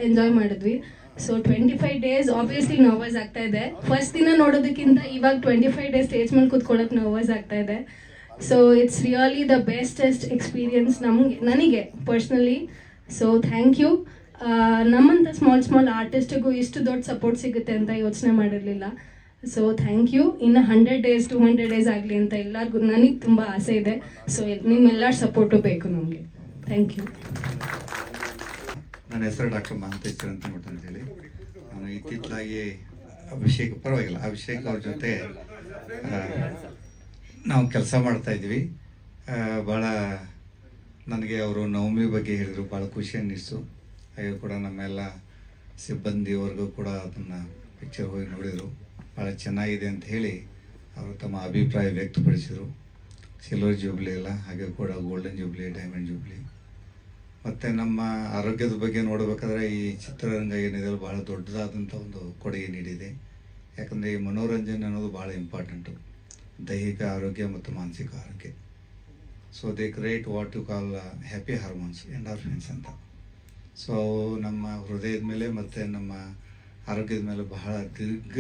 ಎಂಜಾಯ್ ಮಾಡಿದ್ವಿ. ಸೊ 25 ಡೇಸ್ ಆಬ್ವಿಯಸ್ಲಿ ನರ್ವಸ್ ಆಗ್ತಾ ಇದೆ. ಫಸ್ಟ್ ದಿನ ನೋಡೋದಕ್ಕಿಂತ ಇವಾಗ 25 ಡೇಸ್ ಸ್ಟೇಜ್ ಮೇಲೆ ಕೂತ್ಕೊಳ್ಳೋಕೆ ನರ್ವಸ್ ಆಗ್ತಾ ಇದೆ. So it's really the bestest experience ನನಗೆ ಪರ್ಸ್ನಲಿ. So thank you. ನಮ್ಮಂಥ ಸ್ಮಾಲ್ ಆರ್ಟಿಸ್ಟಿಗೂ ಇಷ್ಟು ದೊಡ್ಡ ಸಪೋರ್ಟ್ ಸಿಗುತ್ತೆ ಅಂತ ಯೋಚನೆ ಮಾಡಿರಲಿಲ್ಲ. So thank you. ಇನ್ನು 100 days 200 days ಆಗಲಿ ಅಂತ ಎಲ್ಲರಿಗೂ ನನಗೆ ತುಂಬ ಆಸೆ ಇದೆ. ಸೊ ನಿಮ್ಮೆಲ್ಲರ ಸಪೋರ್ಟು ಬೇಕು ನಮಗೆ. Thank you. ನನ್ನ ಹೆಸರು ಡಾಕ್ಟರ್ ಮಹಾಂತೇಶ್ ಚಿರಂತಮಠ ಅಂತೇಳಿ. ನಾನು ಇತ್ತಿತ್ತಲಾಗಿ ಅಭಿಷೇಕ್ ಅವ್ರ ಜೊತೆ ನಾವು ಕೆಲಸ ಮಾಡ್ತಾ ಇದ್ವಿ. ಭಾಳ ನನಗೆ ಅವರು ನವಮಿ ಬಗ್ಗೆ ಹೇಳಿದರು, ಭಾಳ ಖುಷಿ ಅನ್ನಿಸ್ತು. ಹಾಗೆ ಕೂಡ ನಮ್ಮೆಲ್ಲ ಸಿಬ್ಬಂದಿವರೆಗೂ ಕೂಡ ಅದನ್ನು ಪಿಕ್ಚರ್ ಹೋಗಿ ನೋಡಿದರು. ಭಾಳ ಚೆನ್ನಾಗಿದೆ ಅಂತ ಹೇಳಿ ಅವರು ತಮ್ಮ ಅಭಿಪ್ರಾಯ ವ್ಯಕ್ತಪಡಿಸಿದರು. ಸಿಲ್ವರ್ ಜೂಬ್ಲಿ ಎಲ್ಲ, ಹಾಗೆ ಕೂಡ ಗೋಲ್ಡನ್ ಜೂಬ್ಲಿ, ಡೈಮಂಡ್ ಜೂಬ್ಲಿ. ಮತ್ತು ನಮ್ಮ ಆರೋಗ್ಯದ ಬಗ್ಗೆ ನೋಡಬೇಕಾದ್ರೆ ಈ ಚಿತ್ರರಂಗ ಏನಿದೆ ಭಾಳ ದೊಡ್ಡದಾದಂಥ ಒಂದು ಕೊಡುಗೆ ನೀಡಿದೆ. ಯಾಕಂದರೆ ಈ ಮನೋರಂಜನೆ ಅನ್ನೋದು ಭಾಳ ಇಂಪಾರ್ಟೆಂಟು, ದೈಹಿಕ ಆರೋಗ್ಯ ಮತ್ತು ಮಾನಸಿಕ ಆರೋಗ್ಯ. So they create what you call happy hormones, endorphins ಅಂತ. ಸೊ ನಮ್ಮ ಹೃದಯದ ಮೇಲೆ ಮತ್ತು ನಮ್ಮ ಆರೋಗ್ಯದ ಮೇಲೆ ಬಹಳ ದೀರ್ಘ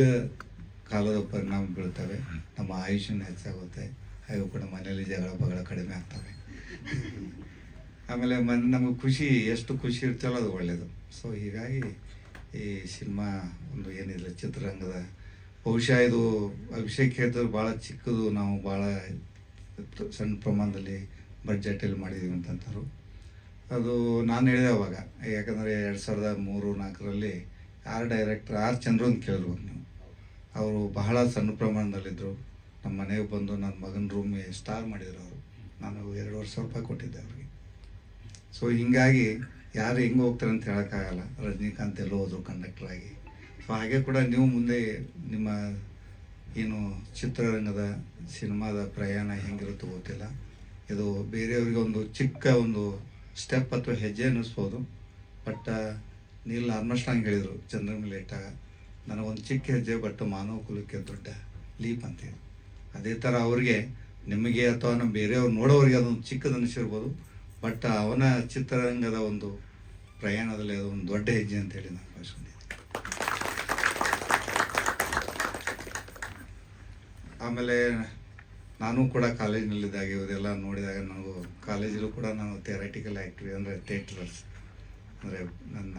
ಕಾಲದ ಪರಿಣಾಮ ಬೀಳ್ತವೆ. ನಮ್ಮ ಆಯುಷ್ಯನ ಹೆಚ್ಚಾಗುತ್ತೆ, ಹಾಗೂ ಕೂಡ ಮನೆಯಲ್ಲಿ ಜಗಳ ಕಡಿಮೆ ಆಗ್ತವೆ. ಆಮೇಲೆ ನಮಗೆ ಎಷ್ಟು ಖುಷಿ ಇರ್ತಲ್ಲ ಅದು ಒಳ್ಳೆಯದು. ಸೊ ಹೀಗಾಗಿ ಈ ಸಿನಿಮಾ ಒಂದು ಏನಿಲ್ಲ ಚಿತ್ರರಂಗದ ಬಹುಶಃ ಇದು ಅಭಿಷೇಕ್ ಹೇಳಿದ್ರು ಭಾಳ ಚಿಕ್ಕದು, ನಾವು ಭಾಳ ಸಣ್ಣ ಪ್ರಮಾಣದಲ್ಲಿ ಬಡ್ಜೆಟಲ್ಲಿ ಮಾಡಿದ್ದೀವಿ ಅಂತಂತಾರೆ. ಅದು ನಾನು ಹೇಳಿದೆ ಅವಾಗ, ಯಾಕಂದರೆ 2003-04ರಲ್ಲಿ ಆರ್ ಚಂದ್ರು ಅಂತ ಕೇಳಿರ್ಬೋದು ನೀವು. ಅವರು ಬಹಳ ಸಣ್ಣ ಪ್ರಮಾಣದಲ್ಲಿದ್ದರು. ನಮ್ಮ ಮನೆಗೆ ಬಂದು ನನ್ನ ಮಗನ ರೂಮ್ಗೆ ಸ್ಟಾರ್ ಮಾಡಿದರು ಅವರು. ನಾನು 2,500 ರೂಪಾಯಿ ಕೊಟ್ಟಿದ್ದೆ ಅವ್ರಿಗೆ. ಸೊ ಹೀಗಾಗಿ ಯಾರು ಹೆಂಗೆ ಹೋಗ್ತಾರೆ ಅಂತ ಹೇಳೋಕ್ಕಾಗಲ್ಲ. ರಜನಿಕಾಂತ್ ಎಲ್ಲೋ ಹೋದರು ಕಂಡಕ್ಟ್ರಾಗಿ. ಸೊ ಹಾಗೆ ಕೂಡ ನೀವು ಮುಂದೆ ನಿಮ್ಮ ಏನು ಚಿತ್ರರಂಗದ ಸಿನಿಮಾದ ಪ್ರಯಾಣ ಹೆಂಗಿರುತ್ತೋ ಗೊತ್ತಿಲ್ಲ. ಇದು ಬೇರೆಯವರಿಗೆ ಒಂದು ಚಿಕ್ಕ ಒಂದು ಸ್ಟೆಪ್ ಅಥವಾ ಹೆಜ್ಜೆ ಅನ್ನಿಸ್ಬೋದು. ಬಟ್ ನೀಲ್ ಆರ್ಮ್ಸ್ಟ್ರಾಂಗ್ ಹೇಳಿದರು ಚಂದ್ರ ಮೇಲೆ ಇಟ್ಟಾಗ, ನನಗೊಂದು ಚಿಕ್ಕ ಹೆಜ್ಜೆ ಬಟ್ ಮಾನವ ಕುಲಕ್ಕೆ ದೊಡ್ಡ ಲೀಪ್ ಅಂತೇಳಿ. ಅದೇ ಥರ ಅವ್ರಿಗೆ, ನಿಮಗೆ ಅಥವಾ ನಮ್ಮ ಬೇರೆಯವ್ರು ನೋಡೋರಿಗೆ ಅದೊಂದು ಚಿಕ್ಕದು ಅನ್ನಿಸಿರ್ಬೋದು. ಬಟ್ ಅವನ ಚಿತ್ರರಂಗದ ಒಂದು ಪ್ರಯಾಣದಲ್ಲಿ ಅದು ಒಂದು ದೊಡ್ಡ ಹೆಜ್ಜೆ ಅಂತೇಳಿ ನಾನು ಭಾವಿಸ್ಕೊಂಡಿದ್ದೆ. ಆಮೇಲೆ ನಾನು ಕೂಡ ಕಾಲೇಜಿನಲ್ಲಿದ್ದಾಗ ಇವರೆಲ್ಲ ನೋಡಿದಾಗ ನನಗೂ ಕಾಲೇಜಲ್ಲೂ ಕೂಡ ನಾನು ಥಿಯರಟಿಕಲ್ ಆ್ಯಕ್ಟಿವ್ ಅಂದರೆ ಥಿಯೇಟರ್ಸ್ ಅಂದರೆ ನನ್ನ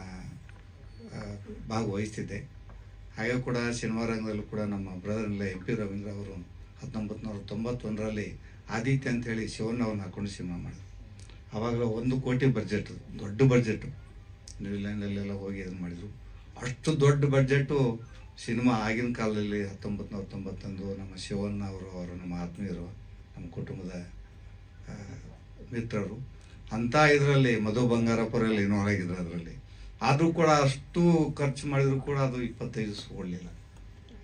ಭಾಗವಹಿಸ್ತಿದ್ದೆ. ಹಾಗೆ ಕೂಡ ಸಿನಿಮಾ ರಂಗದಲ್ಲೂ ಕೂಡ ನಮ್ಮ ಬ್ರದರ್ನೆಲ್ಲ MP ರವೀಂದ್ರ ಅವರು 1991ರಲ್ಲಿ ಆದಿತ್ಯ ಅಂತೇಳಿ ಶಿವಣ್ಣ ಅವ್ರನ್ನ ಹಾಕೊಂಡು ಸಿನಿಮಾ ಮಾಡಿದ್ರು. ಆವಾಗಲೂ 1 ಕೋಟಿ ಬಡ್ಜೆಟ್, ದೊಡ್ಡ ಬಡ್ಜೆಟ್ಟು. ನ್ಯೂಜಿಲ್ಯಾಂಡಲ್ಲೆಲ್ಲ ಹೋಗಿ ಇದನ್ನು ಮಾಡಿದರು. ಅಷ್ಟು ದೊಡ್ಡ ಬಡ್ಜೆಟ್ಟು ಸಿನಿಮಾ ಆಗಿನ ಕಾಲದಲ್ಲಿ 1991 ನಮ್ಮ ಶಿವಣ್ಣ ಅವರು ನಮ್ಮ ಆತ್ಮೀಯರು, ನಮ್ಮ ಕುಟುಂಬದ ಮಿತ್ರರು. ಅಂಥ ಇದರಲ್ಲಿ ಮಧು ಬಂಗಾರಪುರಲ್ಲಿ ಇನ್ವಾಲ್ವ್ ಆಗಿದ್ರು ಅದರಲ್ಲಿ. ಆದರೂ ಕೂಡ ಅಷ್ಟು ಖರ್ಚು ಮಾಡಿದರೂ ಕೂಡ ಅದು 25 ಕೊಡಲಿಲ್ಲ.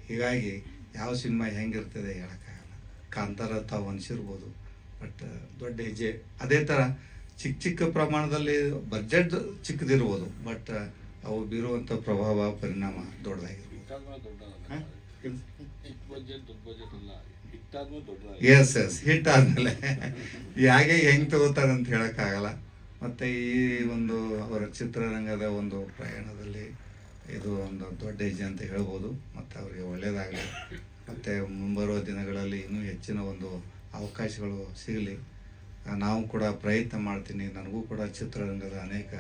ಹೀಗಾಗಿ ಯಾವ ಸಿನಿಮಾ ಹೆಂಗಿರ್ತದೆ ಹೇಳೋಕ್ಕಾಗಲ್ಲ. ಕಾಂತಾರ ತಾವು ಅನಿಸಿರ್ಬೋದು, ಬಟ್ ದೊಡ್ಡ ಹೆಜ್ಜೆ. ಅದೇ ಥರ ಚಿಕ್ಕ ಪ್ರಮಾಣದಲ್ಲಿ ಬಡ್ಜೆಟ್ ಚಿಕ್ಕದಿರ್ಬೋದು, ಬಟ್ ಅವು ಬೀರುವಂಥ ಪ್ರಭಾವ ಪರಿಣಾಮ ದೊಡ್ಡದಾಗಿರ್ಬೋದು. ಎಸ್ ಹಿಟ್ ಆದಮೇಲೆ ಹೇಗೆ ಹೆಂಗೆ ತಗೋತಾರೆ ಅಂತ ಹೇಳೋಕ್ಕಾಗಲ್ಲ. ಮತ್ತು ಈ ಒಂದು ಅವರ ಚಿತ್ರರಂಗದ ಒಂದು ಪ್ರಯಾಣದಲ್ಲಿ ಇದು ಒಂದು ದೊಡ್ಡ ಹೆಜ್ಜೆ ಅಂತ ಹೇಳ್ಬೋದು. ಮತ್ತು ಅವರಿಗೆ ಒಳ್ಳೆಯದಾಗಲಿ, ಮತ್ತು ಮುಂಬರುವ ದಿನಗಳಲ್ಲಿ ಇನ್ನೂ ಹೆಚ್ಚಿನ ಒಂದು ಅವಕಾಶಗಳು ಸಿಗಲಿ. ನಾವು ಕೂಡ ಪ್ರಯತ್ನ ಮಾಡ್ತೀನಿ. ನನಗೂ ಕೂಡ ಚಿತ್ರರಂಗದ ಅನೇಕ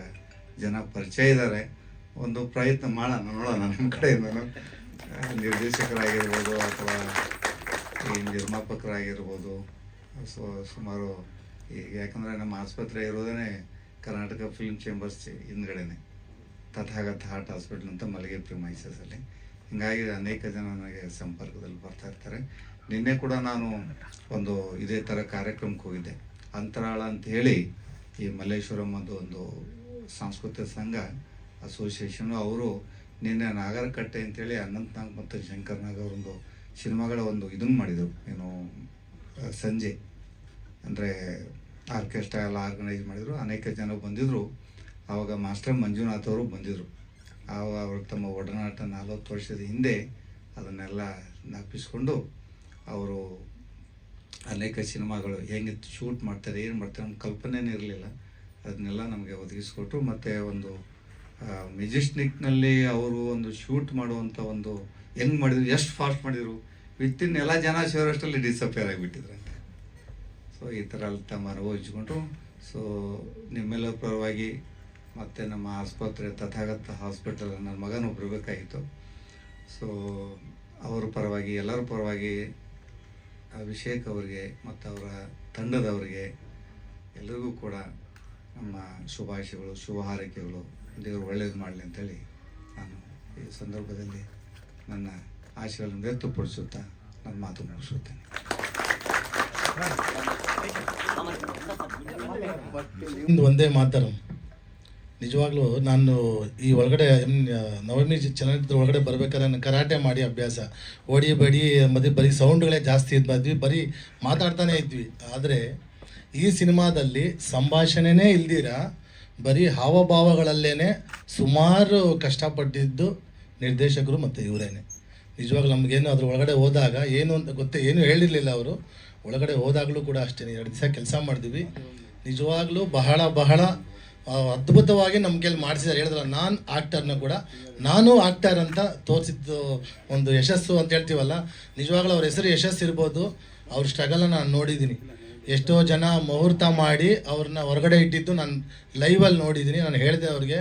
ಜನ ಪರಿಚಯ ಇದ್ದಾರೆ. ಒಂದು ಪ್ರಯತ್ನ ನೋಡೋಣ ನಮ್ಮ ಕಡೆಯಿಂದನು. ನಿರ್ದೇಶಕರಾಗಿರ್ಬೋದು ಅಥವಾ ಈ ನಿರ್ಮಾಪಕರಾಗಿರ್ಬೋದು. ಸುಮಾರು ಈಗ ಯಾಕಂದರೆ ನಮ್ಮ ಆಸ್ಪತ್ರೆ ಇರೋದೇ ಕರ್ನಾಟಕ ಫಿಲ್ಮ್ ಚೇಂಬರ್ಸ್ ಹಿಂದ್ಗಡೆನೆ, ತಥಾಗತ ಹಾರ್ಟ್ ಹಾಸ್ಪಿಟಲ್ ಅಂತ ಮಲಗೆ ಪ್ರಿಮೈಸಸಲ್ಲಿ. ಹೀಗಾಗಿ ಅನೇಕ ಜನ ನನಗೆ ಸಂಪರ್ಕದಲ್ಲಿ ಬರ್ತಾ ಇರ್ತಾರೆ. ನಿನ್ನೆ ಕೂಡ ನಾನು ಒಂದು ಇದೇ ಥರ ಕಾರ್ಯಕ್ರಮಕ್ಕೆ ಹೋಗಿದ್ದೆ. ಅಂತರಾಳ ಅಂತ ಹೇಳಿ ಈ ಮಲ್ಲೇಶ್ವರಂ ಒಂದು ಸಾಂಸ್ಕೃತಿಕ ಸಂಘ ಅಸೋಸಿಯೇಷನು ಅವರು ನಿನ್ನೆ ನಾಗರಕಟ್ಟೆ ಅಂತೇಳಿ ಅನಂತನಾಗ್ ಮತ್ತು ಶಂಕರ್ನಾಗ್ ಅವರೊಂದು ಸಿನಿಮಾಗಳ ಒಂದು ಇದನ್ನು ಮಾಡಿದರು. ಏನು ಸಂಜೆ ಅಂದರೆ ಆರ್ಕೆಸ್ಟ್ರಾ ಎಲ್ಲ ಆರ್ಗನೈಸ್ ಮಾಡಿದರು. ಅನೇಕ ಜನ ಬಂದಿದ್ದರು. ಆವಾಗ ಮಾಸ್ಟರ್ ಮಂಜುನಾಥ್ ಅವರು ಬಂದಿದ್ದರು. ಆವಾಗ ಅವರು ತಮ್ಮ ಒಡನಾಟ 40 ವರ್ಷದ ಹಿಂದೆ ಅದನ್ನೆಲ್ಲ ಜ್ಞಾಪಿಸ್ಕೊಂಡು ಅವರು ಅನೇಕ ಸಿನಿಮಾಗಳು ಹೆಂಗೆ ಶೂಟ್ ಮಾಡ್ತಾರೆ, ಏನು ಮಾಡ್ತಾರೆ ನಮ್ಮ ಕಲ್ಪನೆನೇ ಇರಲಿಲ್ಲ. ಅದನ್ನೆಲ್ಲ ನಮಗೆ ಒದಗಿಸ್ಕೊಟ್ರು. ಮತ್ತು ಒಂದು ಮೆಜೆಸ್ಟಿಕ್ನಲ್ಲಿ ಅವರು ಒಂದು ಶೂಟ್ ಮಾಡುವಂಥ ಒಂದು ಹೆಂಗೆ ಮಾಡಿದ್ರು, ಎಷ್ಟು ಫಾಸ್ಟ್ ಮಾಡಿದರು, ವಿತಿನ್ ಎಲ್ಲ ಜನ ಸೇರೋಷ್ಟರಲ್ಲಿ ಡಿಸಪಿಯರ್ ಆಗಿಬಿಟ್ಟಿದ್ರಂತೆ. ಸೊ ಈ ಥರ ಎಲ್ಲ ತಮ್ಮ ಅನುಭವ ಹಂಚ್ಕೊಂಡ್ರು. ಸೊ ನಿಮ್ಮೆಲ್ಲರ ಪರವಾಗಿ ಮತ್ತು ನಮ್ಮ ಆಸ್ಪತ್ರೆ ತಥಾಗತ ಹಾಸ್ಪಿಟಲ್ ನನ್ನ ಮಗನೂ ಬರಬೇಕಾಗಿತ್ತು. ಸೊ ಅವರ ಪರವಾಗಿ ಎಲ್ಲರ ಪರವಾಗಿ ಅಭಿಷೇಕ್ ಅವರಿಗೆ ಮತ್ತು ಅವರ ತಂಡದವರಿಗೆ ಎಲ್ಲರಿಗೂ ಕೂಡ ನಮ್ಮ ಶುಭಾಶಯಗಳು, ಶುಭ ಹಾರೈಕೆಗಳು. ದೇವರು ಒಳ್ಳೇದು ಮಾಡಲಿ ಅಂತೇಳಿ ನಾನು ಈ ಸಂದರ್ಭದಲ್ಲಿ ನನ್ನ ಆಶಯಗಳನ್ನು ವ್ಯಕ್ತಪಡಿಸುತ್ತಾ ನನ್ನ ಮಾತು ಮುಗಿಸುತ್ತೇನೆ. ಒಂದೇ ಮಾತರು ನಿಜವಾಗ್ಲೂ ನಾನು ಈ ಒಳಗಡೆ ನವಮಿ ಚಲನಚಿತ್ರ ಒಳಗಡೆ ಬರ್ಬೇಕಾದ್ರೆ ನಾನು ಕರಾಟೆ ಮಾಡಿ ಅಭ್ಯಾಸ, ಓಡಿ ಬಡಿ ಮತ್ತು ಬರೀ ಸೌಂಡ್ಗಳೇ ಜಾಸ್ತಿ ಇದ್ವಿ, ಬರೀ ಮಾತಾಡ್ತಾನೆ ಇದ್ವಿ. ಆದರೆ ಈ ಸಿನಿಮಾದಲ್ಲಿ ಸಂಭಾಷಣೆನೇ ಇಲ್ದಿರ ಬರೀ ಹಾವಭಾವಗಳಲ್ಲೇ ಸುಮಾರು ಕಷ್ಟಪಟ್ಟಿದ್ದು ನಿರ್ದೇಶಕರು ಮತ್ತು ಇವರೇನೆ. ನಿಜವಾಗ್ಲೂ ನಮಗೇನು ಅದ್ರ ಒಳಗಡೆ ಹೋದಾಗ ಏನು ಅಂತ ಏನು ಹೇಳಿರಲಿಲ್ಲ ಅವರು. ಒಳಗಡೆ ಹೋದಾಗಲೂ ಕೂಡ ಅಷ್ಟೇ 2 ದಿವಸ ಕೆಲಸ ಮಾಡಿದ್ವಿ. ನಿಜವಾಗ್ಲೂ ಬಹಳ ಬಹಳ ಅದ್ಭುತವಾಗಿ ನಮ್ಮ ಕೈಲಿ ಮಾಡಿಸಿದ್ದಾರೆ. ಹೇಳಿದ್ರೆ ನಾನು ಆಕ್ಟರ್ ಅಂತ ತೋರಿಸಿದ್ದು ಒಂದು ಯಶಸ್ಸು ಅಂತ ಹೇಳ್ತೀವಲ್ಲ, ನಿಜವಾಗ್ಲೂ ಅವ್ರ ಹೆಸರು ಯಶಸ್ಸು ಇರ್ಬೋದು. ಅವ್ರ ಸ್ಟ್ರಗಲನ್ನು ನಾನು ನೋಡಿದ್ದೀನಿ. ಎಷ್ಟೋ ಜನ ಮುಹೂರ್ತ ಮಾಡಿ ಅವ್ರನ್ನ ಹೊರಗಡೆ ಇಟ್ಟಿದ್ದು ನಾನು ಲೈವಲ್ಲಿ ನೋಡಿದ್ದೀನಿ. ನಾನು ಹೇಳಿದೆ ಅವ್ರಿಗೆ,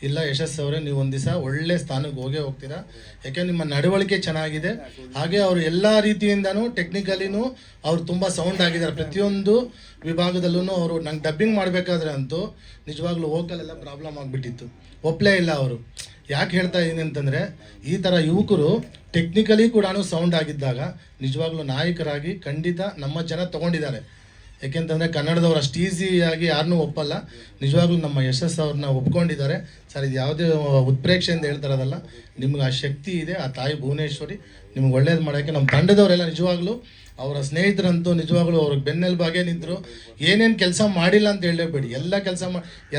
ಇಲ್ಲ ಯಶಸ್ಸು ಅವರೇ, ನೀವು ಒಂದು ದಿವಸ ಒಳ್ಳೆ ಸ್ಥಾನಕ್ಕೆ ಹೋಗ್ತೀರಾ, ಯಾಕೆಂದ್ರೆ ನಿಮ್ಮ ನಡವಳಿಕೆ ಚೆನ್ನಾಗಿದೆ. ಹಾಗೆ ಅವರು ಎಲ್ಲ ರೀತಿಯಿಂದನೂ ಟೆಕ್ನಿಕಲಿನೂ ಅವ್ರು ತುಂಬ ಸೌಂಡ್ ಆಗಿದ್ದಾರೆ. ಪ್ರತಿಯೊಂದು ವಿಭಾಗದಲ್ಲೂ ಅವರು ನಂಗೆ ಡಬ್ಬಿಂಗ್ ಮಾಡಬೇಕಾದ್ರೆ ಅಂತೂ ನಿಜವಾಗ್ಲೂ ವೋಕಲೆಲ್ಲ ಪ್ರಾಬ್ಲಮ್ ಆಗಿಬಿಟ್ಟಿತ್ತು, ಒಪ್ಪಲೇ ಇಲ್ಲ ಅವರು. ಯಾಕೆ ಹೇಳ್ತಾ ಇದ್ದೀನಿ ಅಂತಂದರೆ, ಈ ಥರ ಯುವಕರು ಟೆಕ್ನಿಕಲಿ ಕೂಡ ಸೌಂಡ್ ಆಗಿದ್ದಾಗ ನಿಜವಾಗ್ಲೂ ನಾಯಕರಾಗಿ ಖಂಡಿತ ನಮ್ಮ ಜನ ತೊಗೊಂಡಿದ್ದಾರೆ. ಯಾಕೆಂತಂದರೆ ಕನ್ನಡದವ್ರು ಅಷ್ಟು ಈಸಿಯಾಗಿ ಯಾರನ್ನೂ ಒಪ್ಪಲ್ಲ. ನಿಜವಾಗ್ಲೂ ನಮ್ಮ ಯಶಸ್ಸು ಅವ್ರನ್ನ ಒಪ್ಕೊಂಡಿದ್ದಾರೆ. ಸರ್, ಇದು ಯಾವುದೇ ಉತ್ಪ್ರೇಕ್ಷೆಯಿಂದ ಹೇಳ್ತಾರದಲ್ಲ, ನಿಮ್ಗೆ ಆ ಶಕ್ತಿ ಇದೆ, ಆ ತಾಯಿ ಭುವನೇಶ್ವರಿ ನಿಮ್ಗೆ ಒಳ್ಳೇದು ಮಾಡೋಕ್ಕೆ. ನಮ್ಮ ತಂಡದವರೆಲ್ಲ ನಿಜವಾಗ್ಲೂ ಅವರ ಸ್ನೇಹಿತರಂತೂ ನಿಜವಾಗ್ಲೂ ಅವ್ರಿಗೆ ಬೆನ್ನೆಲುಬಾಗೆ ನಿಂತರು. ಏನೇನು ಕೆಲಸ ಮಾಡಿಲ್ಲ ಅಂತ ಹೇಳಬೇಡಿ,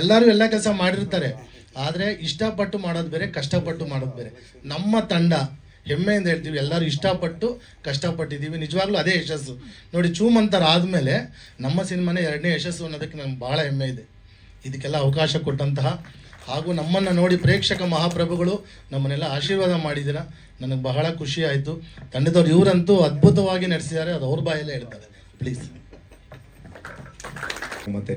ಎಲ್ಲರೂ ಎಲ್ಲ ಕೆಲಸ ಮಾಡಿರ್ತಾರೆ. ಆದರೆ ಇಷ್ಟಪಟ್ಟು ಮಾಡೋದು ಬೇರೆ, ಕಷ್ಟಪಟ್ಟು ಮಾಡೋದು ಬೇರೆ. ನಮ್ಮ ತಂಡ ಹೆಮ್ಮೆಯಿಂದ ಹೇಳ್ತೀವಿ, ಎಲ್ಲರೂ ಇಷ್ಟಪಟ್ಟು ಕಷ್ಟಪಟ್ಟಿದ್ದೀವಿ. ನಿಜವಾಗ್ಲೂ ಅದೇ ಯಶಸ್ಸು. ನೋಡಿ, ಚೂಮಂತರ ಆದಮೇಲೆ ನಮ್ಮ ಸಿನಿಮಾನೇ 2ನೇ ಯಶಸ್ಸು ಅನ್ನೋದಕ್ಕೆ ನನಗೆ ಭಾಳ ಹೆಮ್ಮೆ ಇದೆ. ಇದಕ್ಕೆಲ್ಲ ಅವಕಾಶ ಕೊಟ್ಟಂತಹ ಹಾಗೂ ನಮ್ಮನ್ನು ನೋಡಿ ಪ್ರೇಕ್ಷಕ ಮಹಾಪ್ರಭುಗಳು ನಮ್ಮನ್ನೆಲ್ಲ ಆಶೀರ್ವಾದ ಮಾಡಿದ್ದೀರಾ. ನನಗೆ ಬಹಳ ಖುಷಿ ಆಯಿತು. ತಂಡದವ್ರು ಇವರಂತೂ ಅದ್ಭುತವಾಗಿ ನಡೆಸಿದ್ದಾರೆ, ಅದು ಅವ್ರ ಬಾಯಲ್ಲೇ ಹೇಳ್ತಾರೆ. ಪ್ಲೀಸ್. ಮತ್ತು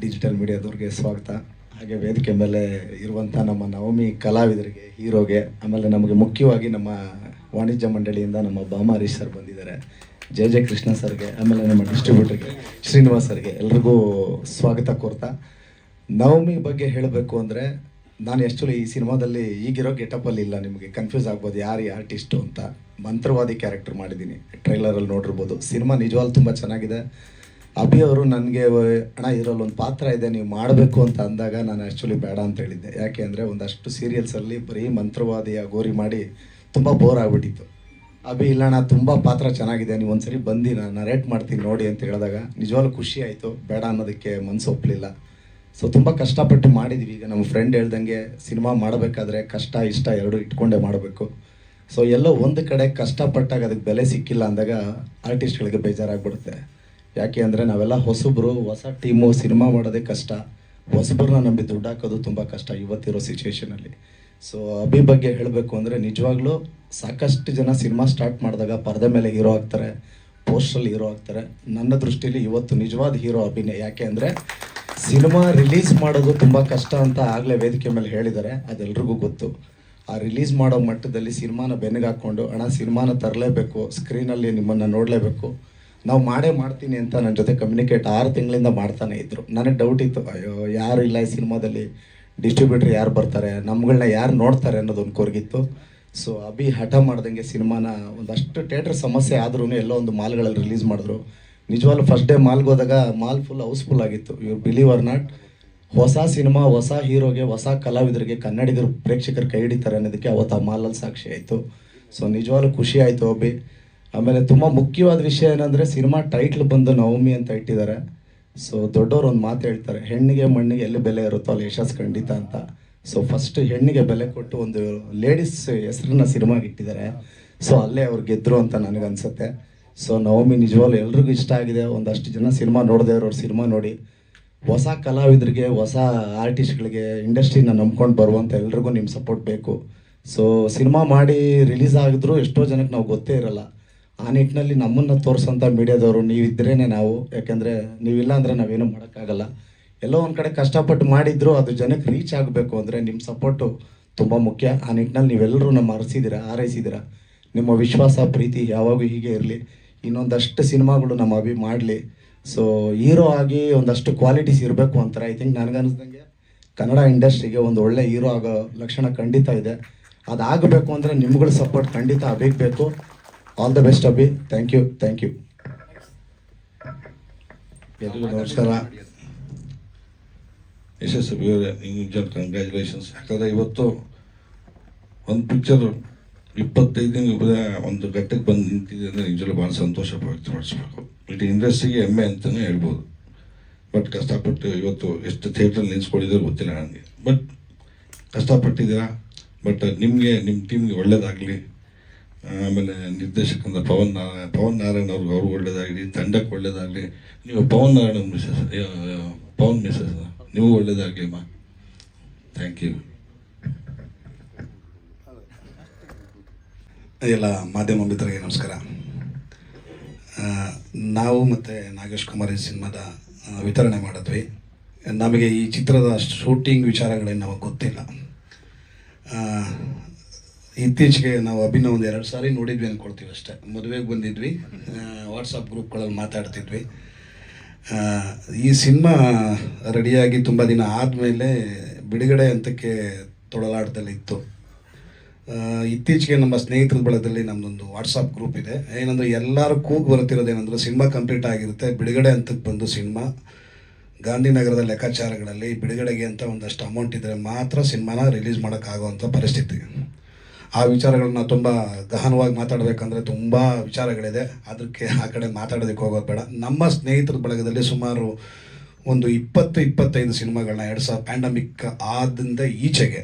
ಡಿಜಿಟಲ್ ಮೀಡಿಯಾದವ್ರಿಗೆ ಸ್ವಾಗತ. ಹಾಗೆ ವೇದಿಕೆ ಮೇಲೆ ಇರುವಂಥ ನಮ್ಮ ನವಮಿ ಕಲಾವಿದರಿಗೆ, ಹೀರೋಗೆ, ಆಮೇಲೆ ನಮಗೆ ಮುಖ್ಯವಾಗಿ ನಮ್ಮ ವಾಣಿಜ್ಯ ಮಂಡಳಿಯಿಂದ ನಮ್ಮ ಭಾಮಾರೀಶ್ ಸರ್ ಬಂದಿದ್ದಾರೆ, ಜೆ ಕೃಷ್ಣ ಸರ್ಗೆ, ಆಮೇಲೆ ನಮ್ಮ ಡಿಸ್ಟ್ರಿಬ್ಯೂಟರ್ಗೆ ಶ್ರೀನಿವಾಸ್ ಸರ್ಗೆ ಎಲ್ರಿಗೂ ಸ್ವಾಗತ ಕೋರ್ತಾ. ನವಮಿ ಬಗ್ಗೆ ಹೇಳಬೇಕು ಅಂದರೆ, ನಾನು ಆ್ಯಕ್ಚುಲಿ ಈ ಸಿನಿಮಾದಲ್ಲಿ ಈಗಿರೋ ಗೆಟಪಲ್ಲಿ ಇಲ್ಲ. ನಿಮಗೆ ಕನ್ಫ್ಯೂಸ್ ಆಗ್ಬೋದು ಯಾರು ಈ ಆರ್ಟಿಸ್ಟು ಅಂತ. ಮಂತ್ರವಾದಿ ಕ್ಯಾರೆಕ್ಟರ್ ಮಾಡಿದ್ದೀನಿ, ಟ್ರೈಲರಲ್ಲಿ ನೋಡಿರ್ಬೋದು. ಸಿನಿಮಾ ನಿಜವಾಗ್ಲೂ ತುಂಬ ಚೆನ್ನಾಗಿದೆ. ಅಭಿ ಅವರು ನನಗೆ, ಅಣ್ಣ ಇದರಲ್ಲಿ ಒಂದು ಪಾತ್ರ ಇದೆ, ನೀವು ಮಾಡಬೇಕು ಅಂತ ಅಂದಾಗ ನಾನು ಆ್ಯಕ್ಚುಲಿ ಬೇಡ ಅಂತ ಹೇಳಿದ್ದೆ. ಯಾಕೆ ಅಂದರೆ ಒಂದಷ್ಟು ಸೀರಿಯಲ್ಸಲ್ಲಿ ಬರೀ ಮಂತ್ರವಾದಿಯ ಗೋರಿ ಮಾಡಿ ತುಂಬ ಬೋರ್ ಆಗಿಬಿಟ್ಟಿತ್ತು. ಅಭಿ ಇಲ್ಲಣ್ಣ ತುಂಬ ಪಾತ್ರ ಚೆನ್ನಾಗಿದೆ, ನೀವು ಒಂದ್ಸರಿ ಬಂದು ನಾನು ನರೇಟ್ ಮಾಡ್ತೀನಿ ನೋಡಿ ಅಂತ ಹೇಳಿದಾಗ ನಿಜವಾಗ್ಲೂ ಖುಷಿ ಆಯಿತು. ಬೇಡ ಅನ್ನೋದಕ್ಕೆ ಮನಸ್ಸು ಒಪ್ಪಲಿಲ್ಲ. ಸೊ ತುಂಬ ಕಷ್ಟಪಟ್ಟು ಮಾಡಿದ್ವಿ. ಈಗ ನಮ್ಮ ಫ್ರೆಂಡ್ ಹೇಳ್ದಂಗೆ ಸಿನಿಮಾ ಮಾಡಬೇಕಾದ್ರೆ ಕಷ್ಟ ಇಷ್ಟ ಎರಡೂ ಇಟ್ಕೊಂಡೇ ಮಾಡಬೇಕು. ಸೊ ಎಲ್ಲೋ ಒಂದು ಕಡೆ ಕಷ್ಟಪಟ್ಟಾಗ ಅದಕ್ಕೆ ಬೆಲೆ ಸಿಕ್ಕಿಲ್ಲ ಅಂದಾಗ ಆರ್ಟಿಸ್ಟ್ಗಳಿಗೆ ಬೇಜಾರಾಗ್ಬಿಡುತ್ತೆ. ಯಾಕೆ ಅಂದರೆ ನಾವೆಲ್ಲ ಹೊಸಬ್ರು, ಹೊಸ ಟೀಮು, ಸಿನಿಮಾ ಮಾಡೋದೇ ಕಷ್ಟ. ಹೊಸಬ್ರನ್ನ ನಂಬಿ ದುಡ್ಡು ಹಾಕೋದು ತುಂಬ ಕಷ್ಟ ಇವತ್ತಿರೋ ಸಿಚುವೇಷನಲ್ಲಿ. ಸೊ ಅಭಿ ಬಗ್ಗೆ ಹೇಳಬೇಕು ಅಂದರೆ, ನಿಜವಾಗ್ಲೂ ಸಾಕಷ್ಟು ಜನ ಸಿನಿಮಾ ಸ್ಟಾರ್ಟ್ ಮಾಡಿದಾಗ ಪರದೆ ಮೇಲೆ ಹೀರೋ ಆಗ್ತಾರೆ, ಪೋಸ್ಟ್ರಲ್ಲಿ ಹೀರೋ ಆಗ್ತಾರೆ. ನನ್ನ ದೃಷ್ಟಿಯಲ್ಲಿ ಇವತ್ತು ನಿಜವಾದ ಹೀರೋ ಅಭಿನಯ. ಯಾಕೆ ಅಂದರೆ ಸಿನಿಮಾ ರಿಲೀಸ್ ಮಾಡೋದು ತುಂಬ ಕಷ್ಟ ಅಂತ ಆಗಲೇ ವೇದಿಕೆ ಮೇಲೆ ಹೇಳಿದ್ದಾರೆ, ಅದೆಲ್ರಿಗೂ ಗೊತ್ತು. ಆ ರಿಲೀಸ್ ಮಾಡೋ ಮಟ್ಟದಲ್ಲಿ ಸಿನಿಮಾನ ಬೆನ್ನಿಗೆ ಹಾಕ್ಕೊಂಡು, ಅಣ್ಣ ಸಿನಿಮಾನ ತರಲೇಬೇಕು, ಸ್ಕ್ರೀನಲ್ಲಿ ನಿಮ್ಮನ್ನು ನೋಡಲೇಬೇಕು, ನಾವು ಮಾಡ್ತೀನಿ ಅಂತ ನನ್ನ ಜೊತೆ ಕಮ್ಯುನಿಕೇಟ್ 6 ತಿಂಗಳಿಂದ ಮಾಡ್ತಾನೆ ಇದ್ದರು. ನನಗೆ ಡೌಟ್ ಇತ್ತು, ಅಯ್ಯೋ ಯಾರು ಇಲ್ಲ ಈ ಸಿನಿಮಾದಲ್ಲಿ, ಡಿಸ್ಟ್ರಿಬ್ಯೂಟ್ರ್ ಯಾರು ಬರ್ತಾರೆ, ನಮ್ಗಳನ್ನ ಯಾರು ನೋಡ್ತಾರೆ ಅನ್ನೋದೊಂದು ಕೊರಗಿತ್ತು. ಸೊ ಅಭಿ ಹಠ ಮಾಡ್ದಂಗೆ ಸಿನಿಮಾನ ಒಂದಷ್ಟು ಥಿಯೇಟ್ರ್ ಸಮಸ್ಯೆ ಆದ್ರೂ ಎಲ್ಲೋ ಒಂದು ಮಾಲ್ಗಳಲ್ಲಿ ರಿಲೀಸ್ ಮಾಡಿದ್ರು. ನಿಜವಾಗ್ಲೂ ಫಸ್ಟ್ ಡೇ ಮಾಲ್ಗೆ ಹೋದಾಗ ಮಾಲ್ ಫುಲ್ ಹೌಸ್ಫುಲ್ ಆಗಿತ್ತು. ಇವ್ರು ಬಿಲೀವ್ ಆರ್ ನಾಟ್, ಹೊಸ ಸಿನಿಮಾ, ಹೊಸ ಹೀರೋಗೆ, ಹೊಸ ಕಲಾವಿದರಿಗೆ ಕನ್ನಡಿಗರು ಪ್ರೇಕ್ಷಕರು ಕೈ ಹಿಡಿತಾರೆ ಅನ್ನೋದಕ್ಕೆ ಅವತ್ತು ಆ ಮಾಲಲ್ಲಿ ಸಾಕ್ಷಿ ಆಯಿತು. ಸೊ ನಿಜವಾಗ್ಲೂ ಖುಷಿ ಆಯಿತು ಅಭಿ. ಆಮೇಲೆ ತುಂಬ ಮುಖ್ಯವಾದ ವಿಷಯ ಏನಂದರೆ, ಸಿನಿಮಾ ಟೈಟ್ಲ್ ಬಂದು ನವಮಿ ಅಂತ ಇಟ್ಟಿದ್ದಾರೆ. ಸೊ ದೊಡ್ಡವರು ಒಂದು ಮಾತು ಹೇಳ್ತಾರೆ, ಹೆಣ್ಣಿಗೆ ಮಣ್ಣಿಗೆ ಎಲ್ಲಿ ಬೆಲೆ ಇರುತ್ತೋ ಅಲ್ಲಿ ಯಶಸ್ಸು ಖಂಡಿತ ಅಂತ. ಸೊ ಫಸ್ಟ್ ಹೆಣ್ಣಿಗೆ ಬೆಲೆ ಕೊಟ್ಟು ಒಂದು ಲೇಡೀಸ್ ಹೆಸರನ್ನ ಸಿನಿಮಾಗೆ ಇಟ್ಟಿದ್ದಾರೆ. ಸೊ ಅಲ್ಲೇ ಅವ್ರು ಗೆದ್ದರು ಅಂತ ನನಗನ್ಸುತ್ತೆ. ಸೊ ನವಮಿ ನಿಜವಾಗ್ಲೂ ಎಲ್ರಿಗೂ ಇಷ್ಟ ಆಗಿದೆ. ಒಂದಷ್ಟು ಜನ ಸಿನಿಮಾ ನೋಡದೇ ಇರೋರು ಸಿನಿಮಾ ನೋಡಿ, ಹೊಸ ಕಲಾವಿದರಿಗೆ, ಹೊಸ ಆರ್ಟಿಸ್ಟ್ಗಳಿಗೆ, ಇಂಡಸ್ಟ್ರಿನ ನಂಬ್ಕೊಂಡು ಬರುವಂಥ ಎಲ್ರಿಗೂ ನಿಮ್ಮ ಸಪೋರ್ಟ್ ಬೇಕು. ಸೊ ಸಿನಿಮಾ ಮಾಡಿ ರಿಲೀಸ್ ಆಗಿದ್ರು ಎಷ್ಟೋ ಜನಕ್ಕೆ ನಾವು ಗೊತ್ತೇ ಇರಲ್ಲ. ಆ ನಿಟ್ಟಿನಲ್ಲಿ ನಮ್ಮನ್ನು ತೋರಿಸೋಂಥ ಮೀಡಿಯಾದವರು ನೀವಿದ್ರೇ ನಾವು, ಯಾಕೆಂದರೆ ನೀವಿಲ್ಲ ಅಂದರೆ ನಾವೇನು ಮಾಡೋಕ್ಕಾಗಲ್ಲ. ಎಲ್ಲೋ ಒಂದು ಕಡೆ ಕಷ್ಟಪಟ್ಟು ಮಾಡಿದ್ರು ಅದು ಜನಕ್ಕೆ ರೀಚ್ ಆಗಬೇಕು ಅಂದರೆ ನಿಮ್ಮ ಸಪೋರ್ಟು ತುಂಬ ಮುಖ್ಯ. ಆ ನಿಟ್ಟಿನಲ್ಲಿ ನೀವೆಲ್ಲರೂ ನಮ್ಮ ಹಾರೈಸಿದ್ದೀರಾ. ನಿಮ್ಮ ವಿಶ್ವಾಸ ಪ್ರೀತಿ ಯಾವಾಗೂ ಹೀಗೆ ಇರಲಿ. ಇನ್ನೊಂದಷ್ಟು ಸಿನಿಮಾಗಳು ನಮ್ಮ ಮಾಡಲಿ. ಸೊ ಹೀರೋ ಆಗಿ ಒಂದಷ್ಟು ಕ್ವಾಲಿಟೀಸ್ ಇರಬೇಕು ಅಂತಾರೆ. ಐ ಥಿಂಕ್ ನನಗನ್ನಿಸ್ದಂಗೆ ಕನ್ನಡ ಇಂಡಸ್ಟ್ರಿಗೆ ಒಂದು ಒಳ್ಳೆ ಹೀರೋ ಆಗೋ ಲಕ್ಷಣ ಖಂಡಿತ ಇದೆ. ಅದಾಗಬೇಕು ಅಂದರೆ ನಿಮ್ಗಳ ಸಪೋರ್ಟ್ ಖಂಡಿತ ಬೇಕು. All the best Abhi. Thank you. ಎಲ್ರಿಗೂ ನಮಸ್ಕಾರ. ಯಶಸ್ವಿ ನಿಜವಾಗ್ಲೂ ಕಂಗ್ರ್ಯಾಚುಲೇಷನ್ಸ್. ಯಾಕಂದರೆ ಇವತ್ತು ಒಂದು ಪಿಕ್ಚರ್ 25 ದಿನ ಒಂದು ಘಟ್ಟಕ್ಕೆ ಬಂದು ನಿಂತಿದೆ ಅಂದರೆ ನಿಜವಾಗ್ಲೂ ಭಾಳ ಸಂತೋಷ ವ್ಯಕ್ತಪಡಿಸ್ಬೇಕು. ಇಡೀ ಇಂಡಸ್ಟ್ರಿಗೆ ಹೆಮ್ಮೆ ಅಂತಲೇ ಹೇಳ್ಬೋದು. ಬಟ್ ಕಷ್ಟಪಟ್ಟು ಇವತ್ತು ಎಷ್ಟು ಥಿಯೇಟ್ರಲ್ಲಿ ನಿಲ್ಸ್ಕೊಂಡಿದ್ರು ಗೊತ್ತಿಲ್ಲ ನನಗೆ. ಬಟ್ ಕಷ್ಟಪಟ್ಟಿದ್ದೀರಾ. ಬಟ್ ನಿಮಗೆ ನಿಮ್ಮ ಟೀಮ್ಗೆ ಒಳ್ಳೇದಾಗಲಿ. ಆಮೇಲೆ ನಿರ್ದೇಶಕಂದ ಪವನ್ ನಾರಾಯಣ್ ಅವ್ರಿಗೆ ಒಳ್ಳೇದಾಗಲಿ, ತಂಡಕ್ಕೆ ಒಳ್ಳೇದಾಗಲಿ. ನೀವು ಪವನ್ ಮಿಸಸ್ ನಿಮಗೂ ಒಳ್ಳೇದಾಗಲಿ ಅಮ್ಮ. Thank you. ಎಲ್ಲ ಮಾಧ್ಯಮ ಮಿತ್ರರಿಗೆ ನಮಸ್ಕಾರ. ನಾವು ಮತ್ತು ನಾಗೇಶ್ ಕುಮಾರ್ ಈ ಸಿನಿಮಾದ ವಿತರಣೆ ಮಾಡಿದ್ವಿ. ನಮಗೆ ಈ ಚಿತ್ರದ ಶೂಟಿಂಗ್ ವಿಚಾರಗಳೇನು ನಮಗೆ ಗೊತ್ತಿಲ್ಲ. ಇತ್ತೀಚೆಗೆ ನಾವು ಅಭಿನವ್ ಒಂದು 2 ಸಾರಿ ನೋಡಿದ್ವಿ ಅಂದ್ಕೊಳ್ತೀವಿ ಅಷ್ಟೇ. ಮದುವೆಗೆ ಬಂದಿದ್ವಿ, ವಾಟ್ಸಪ್ ಗ್ರೂಪ್ಗಳಲ್ಲಿ ಮಾತಾಡ್ತಿದ್ವಿ. ಈ ಸಿನಿಮಾ ರೆಡಿಯಾಗಿ ತುಂಬ ದಿನ ಆದಮೇಲೆ ಬಿಡುಗಡೆ ಹಂತಕ್ಕೆ ತೊಳಲಾಟದಲ್ಲಿತ್ತು. ಇತ್ತೀಚೆಗೆ ನಮ್ಮ ಸ್ನೇಹಿತರ ಬಳಗದಲ್ಲಿ ನಮ್ಮದೊಂದು ವಾಟ್ಸಪ್ ಗ್ರೂಪ್ ಇದೆ. ಏನಂದರೆ ಎಲ್ಲರೂ ಕೂಗು ಬರ್ತಿರೋದೇನೆಂದರೆ ಸಿನಿಮಾ ಕಂಪ್ಲೀಟ್ ಆಗಿರುತ್ತೆ, ಬಿಡುಗಡೆ ಹಂತಕ್ಕೆ ಬಂದು ಸಿನಿಮಾ ಗಾಂಧಿನಗರದ ಲೆಕ್ಕಾಚಾರಗಳಲ್ಲಿ ಬಿಡುಗಡೆಗೆ ಅಂತ ಒಂದಷ್ಟು ಅಮೌಂಟ್ ಇದ್ದರೆ ಮಾತ್ರ ಸಿನಿಮಾನ ರಿಲೀಸ್ ಮಾಡೋಕ್ಕಾಗೋವಂಥ ಪರಿಸ್ಥಿತಿ. ಆ ವಿಚಾರಗಳನ್ನ ತುಂಬ ಗಹನವಾಗಿ ಮಾತಾಡಬೇಕಂದ್ರೆ ತುಂಬ ವಿಚಾರಗಳಿದೆ. ಅದಕ್ಕೆ ಆ ಕಡೆ ಮಾತಾಡೋದಕ್ಕೆ ಹೋಗೋದು ಬೇಡ. ನಮ್ಮ ಸ್ನೇಹಿತರ ಬಳಗದಲ್ಲಿ ಸುಮಾರು ಒಂದು 20-25 ಸಿನಿಮಾಗಳನ್ನ 2000 ಪ್ಯಾಂಡಮಿಕ್ ಆದಿಂದ ಈಚೆಗೆ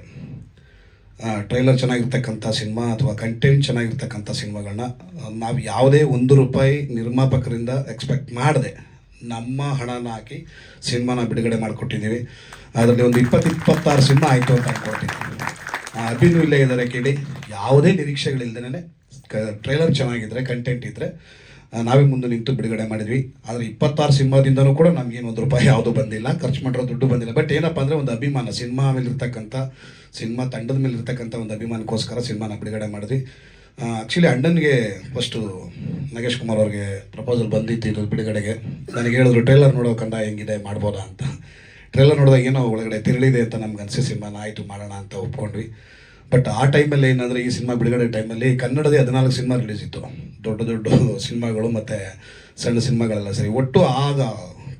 ಟ್ರೈಲರ್ ಚೆನ್ನಾಗಿರ್ತಕ್ಕಂಥ ಸಿನಿಮಾ ಅಥವಾ ಕಂಟೆಂಟ್ ಚೆನ್ನಾಗಿರ್ತಕ್ಕಂಥ ಸಿನಿಮಾಗಳನ್ನ ನಾವು ಯಾವುದೇ ₹1 ನಿರ್ಮಾಪಕರಿಂದ ಎಕ್ಸ್ಪೆಕ್ಟ್ ಮಾಡದೆ ನಮ್ಮ ಹಣನ ಹಾಕಿ ಸಿನಿಮಾನ ಬಿಡುಗಡೆ ಮಾಡಿಕೊಟ್ಟಿದ್ದೀವಿ. ಅದರಲ್ಲಿ ಒಂದು 20-26 ಸಿನಿಮಾ ಆಯಿತು ಅಂತ ಅಂದ್ಕೊಳ್ತೀನಿ. ಅಭಿನೂ ಇಲ್ಲೇ ಇದ್ದಾರೆ ಕೇಳಿ. ಯಾವುದೇ ನಿರೀಕ್ಷೆಗಳಿಲ್ದೇ ಟ್ರೈಲರ್ ಚೆನ್ನಾಗಿದ್ದರೆ, ಕಂಟೆಂಟ್ ಇದ್ದರೆ ನಾವೇ ಮುಂದೆ ನಿಂತು ಬಿಡುಗಡೆ ಮಾಡಿದ್ವಿ. ಆದರೆ 26 ಸಿನಿಮಾದಿಂದನೂ ಕೂಡ ನಮಗೇನು ₹1 ಯಾವುದೂ ಬಂದಿಲ್ಲ, ಖರ್ಚು ಮಾಡಿರೋ ದುಡ್ಡು ಬಂದಿಲ್ಲ. ಬಟ್ ಏನಪ್ಪ ಅಂದರೆ ಒಂದು ಅಭಿಮಾನ, ಸಿನಿಮಾ ಮೇಲಿರ್ತಕ್ಕಂಥ, ಸಿನಿಮಾ ತಂಡದ ಮೇಲೆ ಇರ್ತಕ್ಕಂಥ ಒಂದು ಅಭಿಮಾನಕ್ಕೋಸ್ಕರ ಸಿನಿಮಾನ ಬಿಡುಗಡೆ ಮಾಡಿದ್ವಿ. ಆ್ಯಕ್ಚುಲಿ ಅಣ್ಣನಿಗೆ ಫಸ್ಟು ನಾಗೇಶ್ ಕುಮಾರ್ ಅವ್ರಿಗೆ ಪ್ರಪೋಸಲ್ ಬಂದಿತ್ತು ಇದು ಬಿಡುಗಡೆಗೆ. ನನಗೆ ಹೇಳಿದ್ರು ಟ್ರೈಲರ್ ನೋಡೋಕಂದ ಹೆಂಗಿದೆ ಮಾಡ್ಬೋದಾ ಅಂತ. ಟ್ರೈಲರ್ ನೋಡಿದಾಗ ಏನೋ ಒಳಗಡೆ ತಿರುಳಿದೆ ಅಂತ ನಮ್ಗೆ ಅನಿಸಿ ಸಿನಿಮಾನ ಆಯಿತು ಮಾಡೋಣ ಅಂತ ಒಪ್ಕೊಂಡ್ವಿ. ಬಟ್ ಆ ಟೈಮಲ್ಲಿ ಏನಂದರೆ ಈ ಸಿನಿಮಾ ಬಿಡುಗಡೆ ಟೈಮಲ್ಲಿ ಕನ್ನಡದೇ 14 ಸಿನಿಮಾ ರಿಲೀಸ್ ಇತ್ತು. ದೊಡ್ಡ ಸಿನಿಮಾಗಳು ಮತ್ತು ಸಣ್ಣ ಸಿನಿಮಾಗಳೆಲ್ಲ ಸರಿ. ಒಟ್ಟು ಆಗ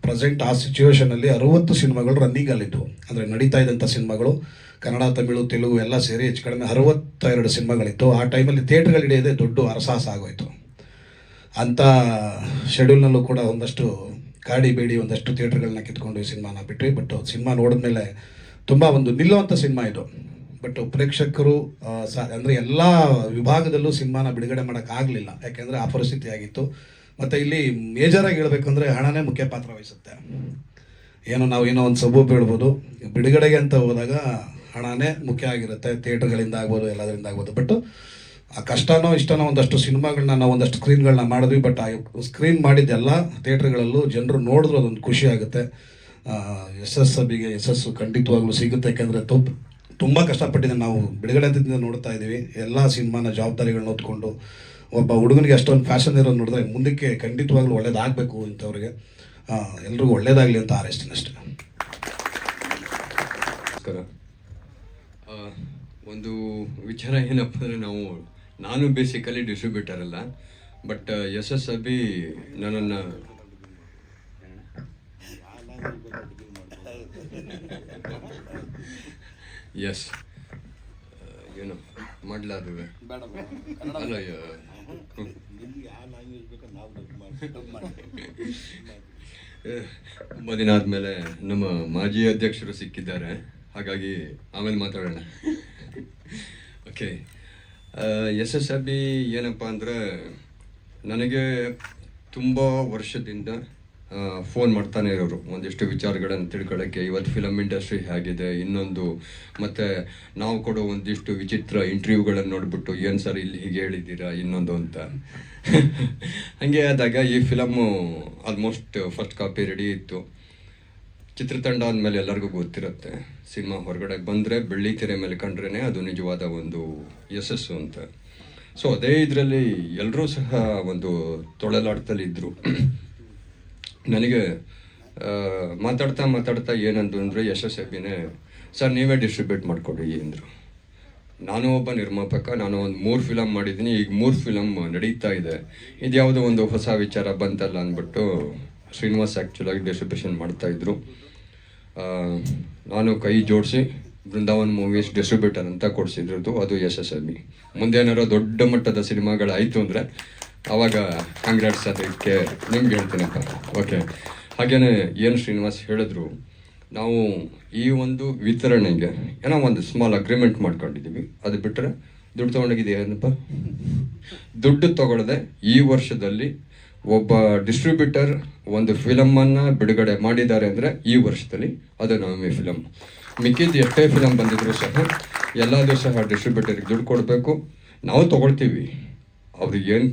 ಪ್ರೆಸೆಂಟ್ ಆ ಸಿಚುವೇಷನಲ್ಲಿ 60 ಸಿನಿಮಾಗಳು ರನ್ನಿಂಗಲ್ಲಿದ್ದವು. ಅಂದರೆ ನಡೀತಾ ಇದ್ದಂಥ ಸಿನಿಮಾಗಳು ಕನ್ನಡ, ತಮಿಳು, ತೆಲುಗು ಎಲ್ಲ ಸೇರಿ ಹೆಚ್ಚು ಕಡಿಮೆ 62 ಸಿನಿಮಾಗಳಿತ್ತು. ಆ ಟೈಮಲ್ಲಿ ಥಿಯೇಟ್ರ್ಗಳು ಹಿಡಿಯೋದೇ ದೊಡ್ಡ ಅರಸಾಹಸ ಆಗೋಯಿತು. ಅಂಥ ಶೆಡ್ಯೂಲ್ನಲ್ಲೂ ಕೂಡ ಒಂದಷ್ಟು ಕಾಡಿ ಬೇಡಿ ಒಂದಷ್ಟು ಥಿಯೇಟ್ರ್ಗಳನ್ನ ಕಿತ್ಕೊಂಡು ಈ ಸಿನಿಮಾನ ಬಿಟ್ವಿ. ಬಟ್ ಸಿನಿಮಾ ನೋಡಿದ್ಮೇಲೆ ತುಂಬ ಒಂದು ನಿಲ್ಲುವಂಥ ಸಿನಿಮಾ ಇದು. ಬಟ್ ಪ್ರೇಕ್ಷಕರು ಅಂದರೆ ಎಲ್ಲ ವಿಭಾಗದಲ್ಲೂ ಸಿನಿಮಾನ ಬಿಡುಗಡೆ ಮಾಡೋಕ್ಕಾಗಲಿಲ್ಲ. ಯಾಕೆಂದರೆ ಆ ಪರಿಸ್ಥಿತಿ ಆಗಿತ್ತು. ಮತ್ತು ಇಲ್ಲಿ ಮೇಜರಾಗಿ ಹೇಳ್ಬೇಕಂದ್ರೆ ಹಣನೇ ಮುಖ್ಯ ಪಾತ್ರ ವಹಿಸುತ್ತೆ. ನಾವು ಏನೋ ಒಂದು ಸಬೂಬು ಹೇಳ್ಬೋದು, ಬಿಡುಗಡೆಗೆ ಅಂತ ಹೋದಾಗ ಹಣನೇ ಮುಖ್ಯ ಆಗಿರುತ್ತೆ. ಥಿಯೇಟ್ರ್ಗಳಿಂದ ಆಗ್ಬೋದು, ಎಲ್ಲದರಿಂದ ಆಗ್ಬೋದು. ಬಟ್ ಆ ಕಷ್ಟನೋ ಇಷ್ಟನೋ ಒಂದಷ್ಟು ಸಿನಿಮಾಗಳನ್ನ ನಾವು ಒಂದಷ್ಟು ಸ್ಕ್ರೀನ್ಗಳನ್ನ ಮಾಡಿದ್ವಿ. ಬಟ್ ಆ ಸ್ಕ್ರೀನ್ ಮಾಡಿದ್ದೆಲ್ಲ ಥಿಯೇಟ್ರ್ಗಳಲ್ಲೂ ಜನರು ನೋಡಿದ್ರು ಅದೊಂದು ಖುಷಿ ಆಗುತ್ತೆ. ಯಶಸ್ಸು ಖಂಡಿತವಾಗ್ಲೂ ಸಿಗುತ್ತೆ. ಯಾಕೆಂದರೆ ತುಂಬ ಕಷ್ಟಪಟ್ಟಿದ್ದೆ. ನಾವು ಬಿಡುಗಡೆ ಹಂತದಿಂದ ನೋಡ್ತಾ ಇದ್ದೀವಿ. ಎಲ್ಲ ಸಿನಿಮಾನ ಜವಾಬ್ದಾರಿಗಳನ್ನ ಹೊತ್ಕೊಂಡು ಒಬ್ಬ ಹುಡುಗನಿಗೆ ಅಷ್ಟೊಂದು ಫ್ಯಾಷನ್ ಇರೋದು ನೋಡಿದ್ರೆ ಮುಂದಕ್ಕೆ ಖಂಡಿತವಾಗ್ಲೂ ಒಳ್ಳೇದಾಗಬೇಕು ಇಂಥವ್ರಿಗೆ. ಎಲ್ರಿಗೂ ಒಳ್ಳೇದಾಗಲಿ ಅಂತ ಹಾರೈಸ್ತೀನಿ ಅಷ್ಟೇ. ನಮಸ್ಕಾರ. ಒಂದು ವಿಚಾರ ಏನಪ್ಪ ಅಂದರೆ ನಾನು ಬೇಸಿಕಲಿ ಡಿಸ್ಟ್ರಿಬ್ಯೂಟರ್ ಅಲ್ಲ. ಬಟ್ ಯಶಸ್ವಿ ನನ್ನನ್ನು ಏನು ಮಾಡಲಾರ್ದು ಅಲ್ಲ ತುಂಬ ದಿನ ಆದಮೇಲೆ ನಮ್ಮ ಮಾಜಿ ಅಧ್ಯಕ್ಷರು ಸಿಕ್ಕಿದ್ದಾರೆ. ಹಾಗಾಗಿ ಆಮೇಲೆ ಮಾತಾಡೋಣ. ಓಕೆ, ಯಶಸ್ವಿ ಏನಪ್ಪ ಅಂದರೆ ನನಗೆ ತುಂಬ ವರ್ಷದಿಂದ ಫೋನ್ ಮಾಡ್ತಾನೆ ಇರೋರು ಒಂದಿಷ್ಟು ವಿಚಾರಗಳನ್ನು ತಿಳ್ಕೊಳ್ಳೋಕ್ಕೆ, ಇವತ್ತು ಫಿಲಮ್ ಇಂಡಸ್ಟ್ರಿ ಹೇಗಿದೆ, ಇನ್ನೊಂದು ಮತ್ತು ನಾವು ಕೊಡೋ ಒಂದಿಷ್ಟು ವಿಚಿತ್ರ ಇಂಟರ್ವ್ಯೂಗಳನ್ನು ನೋಡಿಬಿಟ್ಟು ಏನು ಸರ್ ಇಲ್ಲಿ ಹೀಗೆ ಹೇಳಿದ್ದೀರಾ ಇನ್ನೊಂದು ಅಂತ. ಹಾಗೆ ಆದಾಗ ಈ film almost first copy ready ಇತ್ತು. ಚಿತ್ರತಂಡ ಅಂದಮೇಲೆ ಎಲ್ಲರಿಗೂ ಗೊತ್ತಿರುತ್ತೆ, ಸಿನಿಮಾ ಹೊರಗಡೆ ಬಂದರೆ ಬೆಳ್ಳಿ ತೆರೆ ಮೇಲೆ ಕಂಡ್ರೇ ಅದು ನಿಜವಾದ ಒಂದು ಯಶಸ್ಸು ಅಂತ. ಸೊ ಅದೇ ಇದರಲ್ಲಿ ಎಲ್ಲರೂ ಸಹ ಒಂದು ತೊಳಲಾಟದಲ್ಲಿದ್ದರು. ನನಗೆ ಮಾತಾಡ್ತಾ ಏನಂದು ಅಂದರೆ ಯಶಸ್ ಅಭಿನೇ ಸರ್ ನೀವೇ ಡಿಸ್ಟ್ರಿಬ್ಯೂಟ್ ಮಾಡಿಕೊಡಿ ಅಂದರು. ನಾನು ಒಬ್ಬ ನಿರ್ಮಾಪಕ, ನಾನು ಒಂದು 3 ಫಿಲಮ್ ಮಾಡಿದ್ದೀನಿ, ಈಗ 3 ಫಿಲಮ್ ನಡೀತಾ ಇದೆ, ಇದು ಯಾವುದೋ ಒಂದು ಹೊಸ ವಿಚಾರ ಬಂತಲ್ಲ ಅಂದ್ಬಿಟ್ಟು ಶ್ರೀನಿವಾಸ್ ಆ್ಯಕ್ಚುಲಾಗಿ ಡಿಸ್ಟ್ರಿಬ್ಯೂಷನ್ ಮಾಡ್ತಾಯಿದ್ರು. ನಾನು ಕೈ ಜೋಡಿಸಿ ಬೃಂದಾವನ್ ಮೂವೀಸ್ ಡಿಸ್ಟ್ರಿಬ್ಯೂಟರ್ ಅಂತ ಕೊಡಿಸಿದ್ರದ್ದು, ಅದು ಯಶಸ್ವಿ. ಮುಂದೇನಾರೋ ದೊಡ್ಡ ಮಟ್ಟದ ಸಿನಿಮಾಗಳಾಯಿತು ಅಂದರೆ ಆವಾಗ ಕಾಂಗ್ರಾಟ್ಸ್ ಅದಕ್ಕೆ ನಿಮ್ಗೆ ಹೇಳ್ತೀನಪ್ಪ. ಓಕೆ, ಹಾಗೆಯೇ ಏನು ಶ್ರೀನಿವಾಸ್ ಹೇಳಿದ್ರು, ನಾವು ಈ ಒಂದು ವಿತರಣೆಗೆ ಏನೋ ಒಂದು ಸ್ಮಾಲ್ ಅಗ್ರಿಮೆಂಟ್ ಮಾಡ್ಕೊಂಡಿದ್ದೀವಿ. ಅದು ಬಿಟ್ಟರೆ ದುಡ್ಡು ತೊಗೊಂಡೋಗಿದೆಯಾ ಏನಪ್ಪ? ದುಡ್ಡು ತೊಗೊಳ್ಳದೆ ಈ ವರ್ಷದಲ್ಲಿ ಒಬ್ಬ ಡಿಸ್ಟ್ರಿಬ್ಯೂಟರ್ ಒಂದು ಫಿಲಮನ್ನು ಬಿಡುಗಡೆ ಮಾಡಿದ್ದಾರೆ ಅಂದರೆ ಈ ವರ್ಷದಲ್ಲಿ ಅದು ನವಮಿ ಫಿಲಮ್. ಮಿಕ್ಕಿದ್ದು ಎಷ್ಟೇ ಫಿಲಮ್ ಬಂದಿದ್ರು ಸಹ ಎಲ್ಲದೂ ಸಹ ಡಿಸ್ಟ್ರಿಬ್ಯೂಟರ್ಗೆ ದುಡ್ಡು ಕೊಡಬೇಕು, ನಾವು ತೊಗೊಳ್ತೀವಿ. ಅವ್ರಿಗೆ ಏನು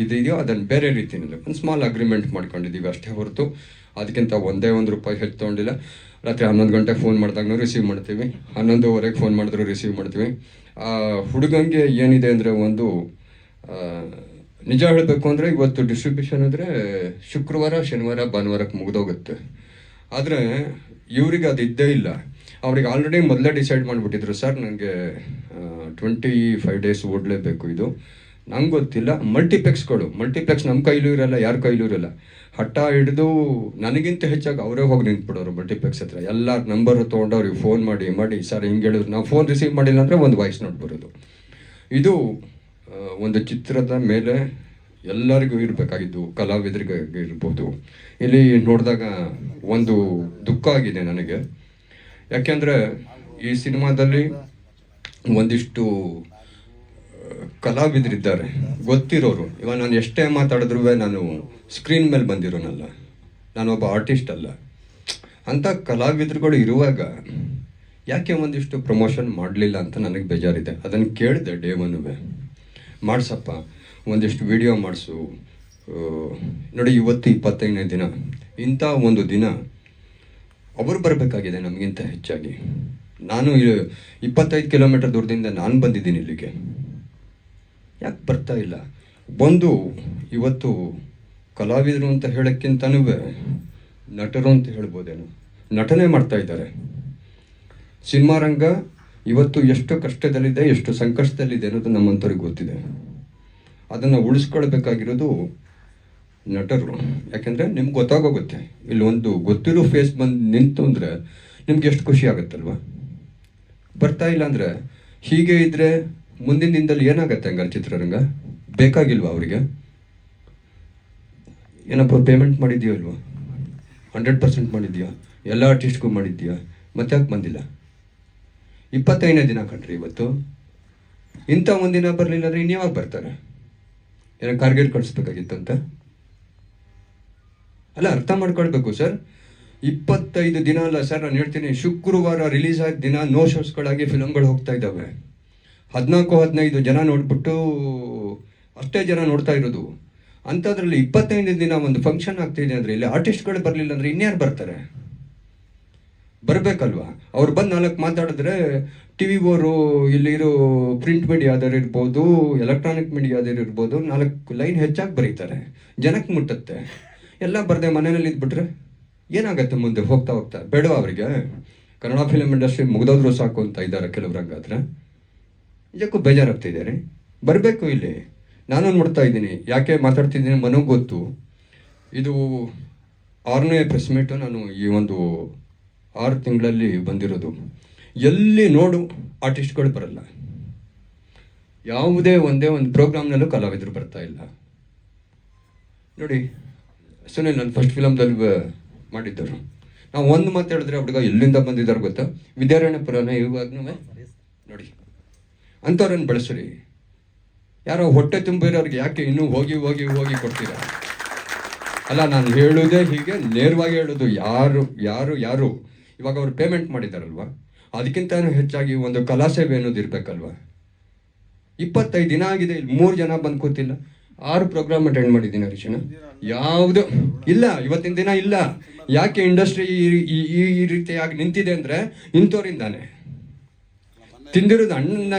ಇದೆಯೋ ಅದನ್ನು ಬೇರೆ ರೀತಿಯಲ್ಲಿ ಒಂದು ಸ್ಮಾಲ್ ಅಗ್ರಿಮೆಂಟ್ ಮಾಡ್ಕೊಂಡಿದ್ದೀವಿ ಅಷ್ಟೇ ಹೊರತು ಅದಕ್ಕಿಂತ ಒಂದು ರೂಪಾಯಿ ಹೆಚ್ಚು ತೊಗೊಂಡಿಲ್ಲ. ರಾತ್ರಿ 11 ಗಂಟೆಗೆ ಫೋನ್ ಮಾಡಿದಾಗೂ ರಿಸೀವ್ ಮಾಡ್ತೀವಿ, 11:15 ಫೋನ್ ಮಾಡಿದ್ರು ರಿಸೀವ್ ಮಾಡ್ತೀವಿ. ಹುಡುಗಂಗೆ ಏನಿದೆ ಅಂದರೆ ಒಂದು ನಿಜ ಹೇಳಬೇಕು ಅಂದರೆ ಇವತ್ತು ಡಿಸ್ಟ್ರಿಬ್ಯೂಷನ್ ಅಂದರೆ ಶುಕ್ರವಾರ ಶನಿವಾರ ಭಾನುವಾರಕ್ಕೆ ಮುಗಿದೋಗುತ್ತೆ. ಆದರೆ ಇವರಿಗೆ ಅದು ಇದ್ದೇ ಇಲ್ಲ. ಅವ್ರಿಗೆ ಆಲ್ರೆಡಿ ಮೊದಲೇ ಡಿಸೈಡ್ ಮಾಡಿಬಿಟ್ಟಿದ್ರು, ಸರ್ ನನಗೆ 25 ಡೇಸ್ ಓಡಲೇಬೇಕು ಇದು. ನಂಗೆ ಗೊತ್ತಿಲ್ಲ, ಮಲ್ಟಿಪ್ಲೆಕ್ಸ್ ನಮ್ಮ ಕೈಲೂ ಇರಲ್ಲ, ಯಾರ ಕೈಲೂ ಇರಲ್ಲ. ಹಠ ಹಿಡಿದು ನನಗಿಂತ ಹೆಚ್ಚಾಗಿ ಅವರೇ ಹೋಗಿ ನಿಂತ್ಬಿಡೋರು ಮಲ್ಟಿಪ್ಲೆಕ್ಸ್ ಹತ್ರ. ಎಲ್ಲರ ನಂಬರು ತೊಗೊಂಡು ಅವ್ರಿಗೆ ಫೋನ್ ಮಾಡಿ ಸರ್ ಹಿಂಗೆ ಹೇಳಿದ್ರು, ನಾವು ಫೋನ್ ರಿಸೀವ್ ಮಾಡಿಲ್ಲ ಅಂದರೆ ಒಂದು ವಾಯ್ಸ್ ನೋಟ್ ಬರೋದು. ಇದು ಒಂದು ಚಿತ್ರದ ಮೇಲೆ ಎಲ್ಲರಿಗೂ ಇರಬೇಕಾಗಿದ್ದು, ಕಲಾವಿದರಿಗೆ ಇರ್ಬೋದು. ಇಲ್ಲಿ ನೋಡಿದಾಗ ಒಂದು ದುಃಖ ಆಗಿದೆ ನನಗೆ. ಯಾಕೆಂದರೆ ಈ ಸಿನಿಮಾದಲ್ಲಿ ಒಂದಿಷ್ಟು ಕಲಾವಿದರಿದ್ದಾರೆ ಗೊತ್ತಿರೋರು. ಇವಾಗ ನಾನು ಎಷ್ಟೇ ಮಾತಾಡಿದ್ರೂ ನಾನು ಸ್ಕ್ರೀನ್ ಮೇಲೆ ಬಂದಿರೋನಲ್ಲ, ನಾನೊಬ್ಬ ಆರ್ಟಿಸ್ಟ್ ಅಲ್ಲ. ಅಂಥ ಕಲಾವಿದರುಗಳು ಇರುವಾಗ ಯಾಕೆ ಒಂದಿಷ್ಟು ಪ್ರಮೋಷನ್ ಮಾಡಲಿಲ್ಲ ಅಂತ ನನಗೆ ಬೇಜಾರಿದೆ. ಅದನ್ನು ಕೇಳಿದೆ ಡೇ ಒನ್ನುವೆ, ಮಾಡಿಸಪ್ಪ ಒಂದಿಷ್ಟು ವಿಡಿಯೋ ಮಾಡಿಸು. ನೋಡಿ ಇವತ್ತು 25ನೇ ದಿನ, ಇಂಥ ಒಂದು ದಿನ ಅವರು ಬರಬೇಕಾಗಿದೆ ನಮಗಿಂತ ಹೆಚ್ಚಾಗಿ. ನಾನು 25 ಕಿಲೋಮೀಟರ್ ದೂರದಿಂದ ನಾನು ಬಂದಿದ್ದೀನಿ ಇಲ್ಲಿಗೆ, ಯಾಕೆ ಬರ್ತಾ ಇಲ್ಲ? ಇವತ್ತು ಕಲಾವಿದರು ಅಂತ ಹೇಳೋಕ್ಕಿಂತನೂ ನಟರು ಅಂತ ಹೇಳ್ಬೋದೇನು, ನಟನೆ ಮಾಡ್ತಾ ಇದ್ದಾರೆ. ಸಿನಿಮಾ ರಂಗ ಇವತ್ತು ಎಷ್ಟು ಕಷ್ಟದಲ್ಲಿದೆ, ಎಷ್ಟು ಸಂಕಷ್ಟದಲ್ಲಿದೆ ಅನ್ನೋದು ನಮ್ಮಂಥವ್ರಿಗೆ ಗೊತ್ತಿದೆ. ಅದನ್ನು ಉಳಿಸ್ಕೊಳ್ಬೇಕಾಗಿರೋದು ನಟರು. ಯಾಕೆಂದರೆ ನಿಮ್ಗೆ ಗೊತ್ತಾಗೋಗುತ್ತೆ, ಇಲ್ಲಿ ಒಂದು ಗೊತ್ತಿರೋ ಫೇಸ್ ಬಂದು ನಿಂತು ಅಂದರೆ ನಿಮ್ಗೆ ಎಷ್ಟು ಖುಷಿ ಆಗುತ್ತಲ್ವ. ಬರ್ತಾ ಇಲ್ಲ ಅಂದರೆ ಹೀಗೆ ಇದ್ದರೆ ಮುಂದಿನ ದಿನದಲ್ಲಿ ಏನಾಗುತ್ತೆ ಹಂಗಾರೆ ಚಿತ್ರರಂಗ? ಬೇಕಾಗಿಲ್ವ ಅವರಿಗೆ? ಏನಪ್ಪ ಪೇಮೆಂಟ್ ಮಾಡಿದ್ಯೋ ಇಲ್ವ? 100% ಮಾಡಿದ್ಯಾ? ಎಲ್ಲ ಆರ್ಟಿಸ್ಟ್ಗೂ ಮಾಡಿದ್ಯಾ? ಮತ್ತೆ ಯಾಕೆ ಬಂದಿಲ್ಲ? 25ನೇ ದಿನ ಕಣ್ರಿ ಇವತ್ತು. ಇಂಥ ಒಂದಿನ ಬರಲಿಲ್ಲ ಅಂದರೆ ಇನ್ಯಾವಾಗ ಬರ್ತಾರೆ? ಏನೋ ಕಾರ್ಗೇಟ್ ಕಳಿಸ್ಬೇಕಾಗಿತ್ತಂತ ಅಲ್ಲ, ಅರ್ಥ ಮಾಡ್ಕೊಳ್ಬೇಕು ಸರ್. 25 ದಿನ ಅಲ್ಲ ಸರ್, ನಾನು ಹೇಳ್ತೀನಿ, ಶುಕ್ರವಾರ ರಿಲೀಸ್ ಆದ ದಿನ ನೋ ಶೋಸ್ಗಳಾಗಿ ಫಿಲಮ್ಗಳು ಹೋಗ್ತಾ ಇದ್ದಾವೆ. 14-15 ಜನ ನೋಡ್ಬಿಟ್ಟು ಅಷ್ಟೇ ಜನ ನೋಡ್ತಾ ಇರೋದು. ಅಂಥದ್ರಲ್ಲಿ 25 ದಿನ ಒಂದು ಫಂಕ್ಷನ್ ಆಗ್ತಿದೆ ಅಂದರೆ ಇಲ್ಲಿ ಆರ್ಟಿಸ್ಟ್ಗಳು ಬರಲಿಲ್ಲ ಅಂದರೆ ಇನ್ಯಾರು ಬರ್ತಾರೆ? ಬರಬೇಕಲ್ವಾ? ಅವ್ರು ಬಂದು 4 ಮಾತಾಡಿದ್ರೆ ಟಿವಿಗೋರು, ಇಲ್ಲಿರೋ ಪ್ರಿಂಟ್ ಮೀಡಿಯಾದವ್ರು ಇರ್ಬೋದು, ಎಲೆಕ್ಟ್ರಾನಿಕ್ ಮೀಡಿಯಾದವ್ರು ಇರ್ಬೋದು, 4 ಲೈನ್ ಹೆಚ್ಚಾಗಿ ಬರೀತಾರೆ, ಜನಕ್ಕೆ ಮುಟ್ಟುತ್ತೆ. ಎಲ್ಲ ಬರದೆ ಮನೆಯಲ್ಲಿ ಇದ್ಬಿಟ್ರೆ ಏನಾಗುತ್ತೆ ಮುಂದೆ ಹೋಗ್ತಾ ಹೋಗ್ತಾ? ಬೇಡವಾ ಅವರಿಗೆ? ಕನ್ನಡ ಫಿಲಮ್ ಇಂಡಸ್ಟ್ರಿ ಮುಗಿದೋದ್ರೂ ಸಾಕು ಅಂತ ಇದ್ದಾರೆ ಕೆಲವ್ರು. ಹಂಗಾದ್ರೆ ನಿಜಕ್ಕೂ ಬೇಜಾರಾಗ್ತಿದ್ದಾರೆ. ಬರಬೇಕು ಇಲ್ಲಿ. ನಾನು ನೋಡ್ತಾ ಇದ್ದೀನಿ, ಯಾಕೆ ಮಾತಾಡ್ತಿದ್ದೀನಿ ಮನೋಗೆ ಗೊತ್ತು. ಇದು 6ನೇ ಪ್ರೆಸ್ ಮೀಟು ನಾನು ಈ ಒಂದು 6 ತಿಂಗಳಲ್ಲಿ ಬಂದಿರೋದು. ಎಲ್ಲಿ ನೋಡು ಆರ್ಟಿಸ್ಟ್ಗಳು ಬರಲ್ಲ. ಯಾವುದೇ ಒಂದೇ ಒಂದು ಪ್ರೋಗ್ರಾಮ್ನಲ್ಲೂ ಕಲಾವಿದರು ಬರ್ತಾ ಇಲ್ಲ. ನೋಡಿ ಸುನಿಲ್, ನಾನು ಫಸ್ಟ್ ಫಿಲಮ್ದಲ್ಲಿ ಮಾಡಿದ್ದರು. ನಾವು ಒಂದು ಮಾತು ಹೇಳಿದ್ರೆ ಹುಡುಗ ಎಲ್ಲಿಂದ ಬಂದಿದ್ದಾರೆ ಗೊತ್ತಾ? ವಿದ್ಯಾರಣ್ಯಪುರನ ಇವಾಗೂ ನೋಡಿ ಅಂಥವ್ರನ್ನು ಬೆಳೆಸ್ರಿ. ಯಾರೋ ಹೊಟ್ಟೆ ತುಂಬಿರೋರಿಗೆ ಯಾಕೆ ಇನ್ನೂ ಹೋಗಿ ಹೋಗಿ ಹೋಗಿ ಕೊಡ್ತೀರಾ? ಅಲ್ಲ, ನಾನು ಹೇಳೋದೇ ಹೀಗೆ ನೇರವಾಗಿ ಹೇಳೋದು. ಯಾರು ಯಾರು ಯಾರು ಇವಾಗ ಅವ್ರು ಪೇಮೆಂಟ್ ಮಾಡಿದಾರಲ್ವ, ಅದಕ್ಕಿಂತ ಹೆಚ್ಚಾಗಿ ಒಂದು ಕಲಾ ಸೇವೆ ಅನ್ನೋದು ಇರಬೇಕಲ್ವ. 25 ದಿನ ಆಗಿದೆ, ಇಲ್ಲಿ 3 ಜನ ಬಂದು ಕೂತಿಲ್ಲ. 6 ಪ್ರೋಗ್ರಾಮ್ ಅಟೆಂಡ್ ಮಾಡಿದ್ದೀನಿ ಹರೀಶನ. ಯಾವುದು ಇಲ್ಲ, ಇವತ್ತಿನ ದಿನ ಇಲ್ಲ. ಯಾಕೆ ಇಂಡಸ್ಟ್ರಿ ಈ ರೀತಿಯಾಗಿ ನಿಂತಿದೆ ಅಂದರೆ ಇಂಥವ್ರಿಂದಾನೆ. ತಿಂದಿರೋದು ಅಣ್ಣ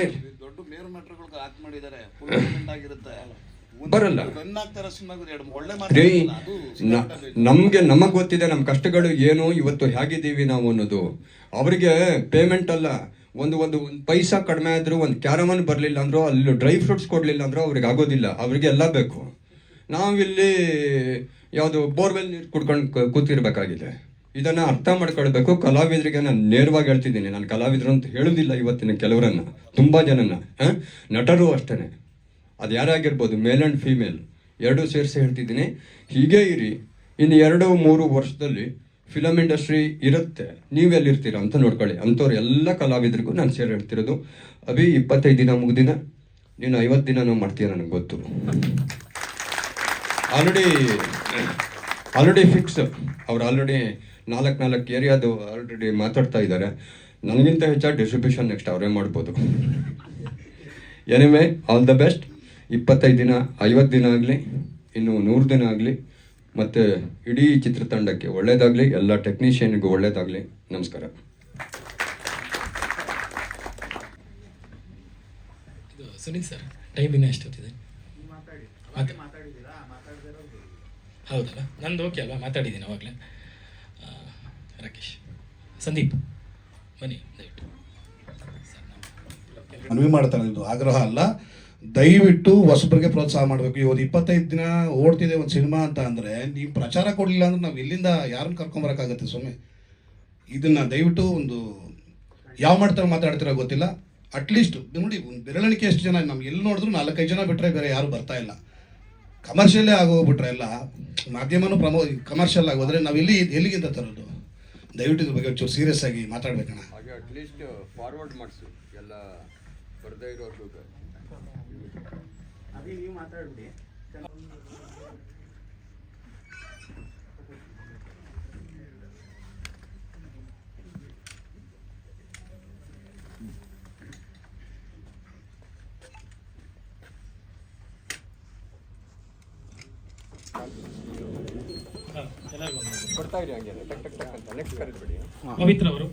ಬರಲ್ಲ ರೀ. ನಮಗೆ ಗೊತ್ತಿದೆ ನಮ್ಮ ಕಷ್ಟಗಳು ಏನು, ಇವತ್ತು ಹೇಗಿದ್ದೀವಿ ನಾವು ಅನ್ನೋದು. ಅವರಿಗೆ ಪೇಮೆಂಟ್ ಅಲ್ಲ, ಒಂದು ಪೈಸಾ ಕಡಿಮೆ ಆದರೂ, ಒಂದು ಕ್ಯಾರಮನ್ ಬರಲಿಲ್ಲ ಅಂದರೂ, ಅಲ್ಲಿ ಡ್ರೈ ಫ್ರೂಟ್ಸ್ ಕೊಡಲಿಲ್ಲ ಅಂದರೂ ಅವ್ರಿಗೆ ಆಗೋದಿಲ್ಲ. ಅವರಿಗೆ ಎಲ್ಲ ಬೇಕು. ನಾವಿಲ್ಲಿ ಯಾವುದು ಬೋರ್ವೆಲ್ ನೀರು ಕುಡ್ಕೊಂಡು ಕೂತಿರ್ಬೇಕಾಗಿದೆ. ಇದನ್ನು ಅರ್ಥ ಮಾಡ್ಕೊಳ್ಬೇಕು. ಕಲಾವಿದರಿಗೆ ನಾನು ನೇರವಾಗಿ ಹೇಳ್ತಿದ್ದೀನಿ, ನಾನು ಕಲಾವಿದರು ಅಂತ ಹೇಳೋದಿಲ್ಲ ಇವತ್ತಿನ ಕೆಲವರನ್ನು, ತುಂಬ ಜನನ. ನಟರು ಅಷ್ಟೇ, ಅದು ಯಾರಾಗಿರ್ಬೋದು, ಮೇಲ್ ಆ್ಯಂಡ್ ಫೀಮೇಲ್ ಎರಡೂ ಸೇರಿಸಿ ಹೇಳ್ತಿದ್ದೀನಿ. ಹೀಗೆ ಇರಿ. ಇನ್ನು 2-3 ವರ್ಷದಲ್ಲಿ ಫಿಲಮ್ ಇಂಡಸ್ಟ್ರಿ ಇರುತ್ತೆ, ನೀವೆಲ್ಲಿರ್ತೀರ ಅಂತ ನೋಡ್ಕೊಳ್ಳಿ. ಅಂಥವ್ರು ಎಲ್ಲ ಕಲಾವಿದರಿಗೂ ನಾನು ಸೇರಿ ಹೇಳ್ತಿರೋದು, ಅಭಿ 25 ದಿನ ಮುಗ್ದಿನ, ನೀನು 50 ದಿನ ಮಾಡ್ತೀಯ ನನಗೆ ಗೊತ್ತು. Already fix. ಅವ್ರು ಆಲ್ರೆಡಿ 4 ಏರಿಯಾದು ಆಲ್ರೆಡಿ ಮಾತಾಡ್ತಾ ಇದ್ದಾರೆ. ನನಗಿಂತ ಹೆಚ್ಚಾಗಿ ಡಿಸ್ಟ್ರಿಬ್ಯೂಷನ್ ನೆಕ್ಸ್ಟ್ ಅವರೇ ಮಾಡ್ಬೋದು. Anyway, all the best. 25 ದಿನ, 50 ದಿನ ಆಗಲಿ, ಇನ್ನು 100 ದಿನ ಆಗಲಿ, ಮತ್ತು ಇಡೀ ಚಿತ್ರತಂಡಕ್ಕೆ ಒಳ್ಳೆಯದಾಗಲಿ, ಎಲ್ಲ ಟೆಕ್ನಿಷಿಯನ್ಗೂ ಒಳ್ಳೆಯದಾಗಲಿ. ನಮಸ್ಕಾರ. ಇದು ಸುನೀಲ್ ಸರ್, ಟೈಮ್ ಇನ್ನೂ ಎಷ್ಟೊತ್ತಿದೆ? ಹೌದಲ್ಲ, ನಂದು ಓಕೆ ಅಲ್ವಾ? ಮಾತಾಡಿದ್ದೀನಿ ಅವಾಗಲೇ. ರಾಕೇಶ್, ಸಂದೀಪ್ ಬನ್ನಿ ದಯವಿಟ್ಟು. ಮನವಿ ಮಾಡ್ತಾನೆ, ಇದು ಆಗ್ರಹ ಅಲ್ಲ. ದಯವಿಟ್ಟು ಹೊಸಬರಿಗೆ ಪ್ರೋತ್ಸಾಹ ಮಾಡಬೇಕು. ಇವತ್ತು 25 ದಿನ ಓಡ್ತಿದೆ ಒಂದು ಸಿನಿಮಾ ಅಂತ ಅಂದರೆ, ನೀವು ಪ್ರಚಾರ ಕೊಡಲಿಲ್ಲ ಅಂದ್ರೆ ನಾವು ಎಲ್ಲಿಂದ ಯಾರನ್ನು ಕರ್ಕೊಂಬರೋಕ್ಕಾಗತ್ತೆ ಸ್ವಾಮಿ? ಇದನ್ನು ದಯವಿಟ್ಟು ಒಂದು ಯಾವ ಮಾಡ್ತಾರೆ ಮಾತಾಡ್ತಿರೋ ಗೊತ್ತಿಲ್ಲ. ಅಟ್ಲೀಸ್ಟ್ ನೋಡಿ, ಒಂದು ಬೆರಳಿಕೆ ಎಷ್ಟು ಜನ, ನಾವು ಎಲ್ಲಿ ನೋಡಿದ್ರು 4-5 ಜನ ಬಿಟ್ಟರೆ ಬೇರೆ ಯಾರು ಬರ್ತಾ ಇಲ್ಲ. ಕಮರ್ಷಿಯಲ್ಲೇ ಆಗೋಗ್ಬಿಟ್ರೆ ಎಲ್ಲ ಮಾಧ್ಯಮನೂ ಕಮರ್ಷಿಯಲ್ ಆಗೋದ್ರೆ ನಾವು ಎಲ್ಲಿಗಿಂತ ತರೋದು? ದಯವಿಟ್ಟು ಇದ್ರ ಬಗ್ಗೆ ಒಂಚೂರು ಸೀರಿಯಸ್ ಆಗಿ ಮಾತಾಡ್ಬೇಕಣ್ಣ. ಹಾಗೆ ಅಟ್ಲೀಸ್ಟ್ ಫಾರ್ವರ್ಡ್ ಮಾಡಿಸು ಎಲ್ಲ ಬರ್ದೇ ಇರೋರ್ಗೂ. ಅದೇ ನೀವು ಮಾತಾಡ್ಬಿಡಿ. ಕೊಡ್ತಾ ಇರಿ ಹಂಗೆ ಟಕ್ ಟಕ್ ಟಕ್ ಅಂತ. ನೆಕ್ಸ್ಟ್ ಕರೀದ್ಬಿಡಿ. ಪವಿತ್ರ ಅವರು.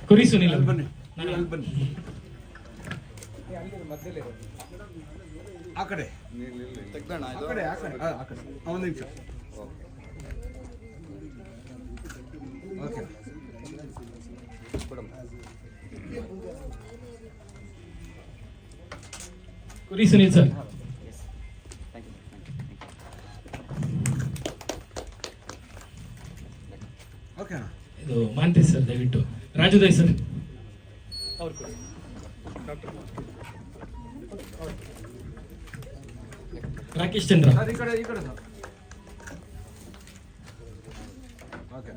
ಕುರಿ ಸುನಿಲ್ ಬನ್ನಿ. ಬನ್ನಿ ಆ ಕಡೆ ಒಂದು ನಿಮಿಷ. ಓಕೆ, ಕುರಿ ಸುನಿಲ್ ಸರ್. ಓಕೆ ಅಣ್ಣ. ಇದು ಮಾಂತೇಶ್ ಸರ್ ದಯವಿಟ್ಟು. ರಾಜುದಯ್ ಸರ್. ರಾಕೇಶ್ ಚಂದ್ರ. ಈ ಕಡೆ sir. Okay,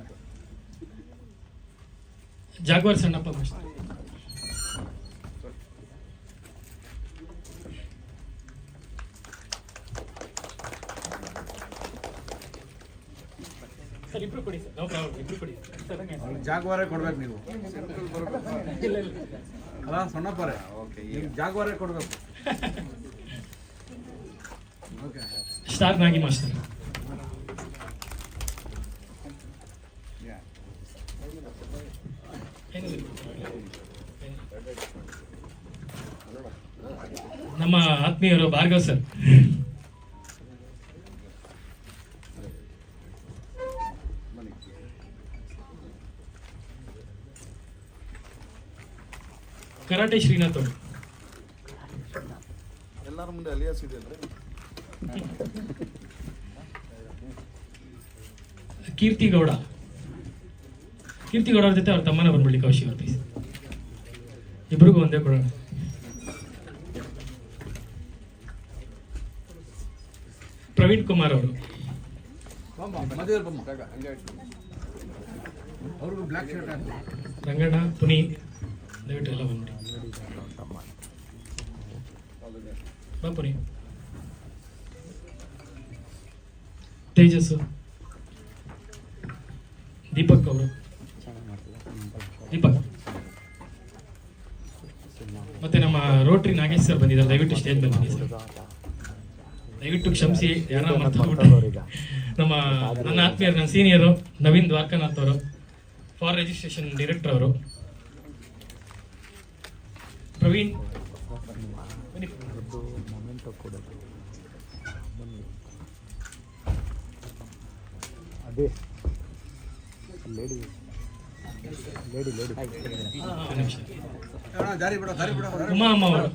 Jaguar Sannappa master. Sir ಇಬ್ರು ಕೊಡಿ ಸರ್, ನೋ ಪ್ರಾಬ್ಲಮ್, ಇಬ್ರು ಕೊಡಿ ಸರ್. ಜಾಗ್ವಾರೇ ಕೊಡ್ಬೇಕು ನೀವು. ಅಲ್ಲ ಸಣ್ಣಪ್ಪರೇ, ಜಾಗ್ವಾರೇ ಕೊಡ್ಬೇಕು. ಓಕೆ, ಸ್ಟಾರ್ ನಾಗಿ ಮಾಸ್ಟರ್. ನಮ್ಮ ಆತ್ಮೀಯರು ಭಾರ್ಗವ್ ಸರ್. ಕರಾಟೆ ಶ್ರೀನಾಥ್ ಅವರು. ಎಲ್ಲರ ಮುಂದೆ ಅಲಿಯಾಸ್ ಇದೆ ಅಂದ್ರೆ ಕೀರ್ತಿಗೌಡ ಅವ್ರ ಜೊತೆ ಅವ್ರ ತಮ್ಮನ ಬಂದ್ಬಿಡ್ಲಿ ಕೌಶಿ ಅವ್ರ ಪ್ಲೀಸ್. ಇಬ್ರಿಗೂ ಒಂದೇ ಕೊಡೋಣ. ಪ್ರವೀಣ್ ಕುಮಾರ್ ಅವರು. ಅವ್ರಿಗೂ ಬ್ಲ್ಯಾಕ್ ಶರ್ಟ್ ಹಾಕಿ. ರಂಗಣ್ಣ, ಪುನಿ, ದಯವಿಟ್ಟು ಎಲ್ಲ ಬಂದ್ಬಿಡಿ. ಬಾ ಪುನಿ. ತೇಜಸ್ಸು, ದೀಪಕ್ ಅವರು, ದೀಪಕ್ ಮತ್ತೆ ನಮ್ಮ ರೋಟ್ರಿ ನಾಗೇಶ್ ಸರ್ ಬಂದಿದ್ದಾರೆ. ದಯವಿಟ್ಟು ಸ್ಟೇಜ್ ಬಂದಿದ್ದೀನಿ ಸರ್. ದಯವಿಟ್ಟು ಕ್ಷಮಿಸಿ ಯಾರ ಮಾತಾಡ್ಬಿಟ್ಟು. ನನ್ನ ಆತ್ಮೀಯರು, ನನ್ನ ಸೀನಿಯರು ನವೀನ್ ದ್ವಾರಕಾನಾಥ್ ಅವರು, ಫಾರ್ ರಿಜಿಸ್ಟ್ರೇಷನ್ ಡೈರೆಕ್ಟರ್ ಅವರು, ಪ್ರವೀಣ್, ಉಮಾ ಅಮ್ಮ ಅವರು,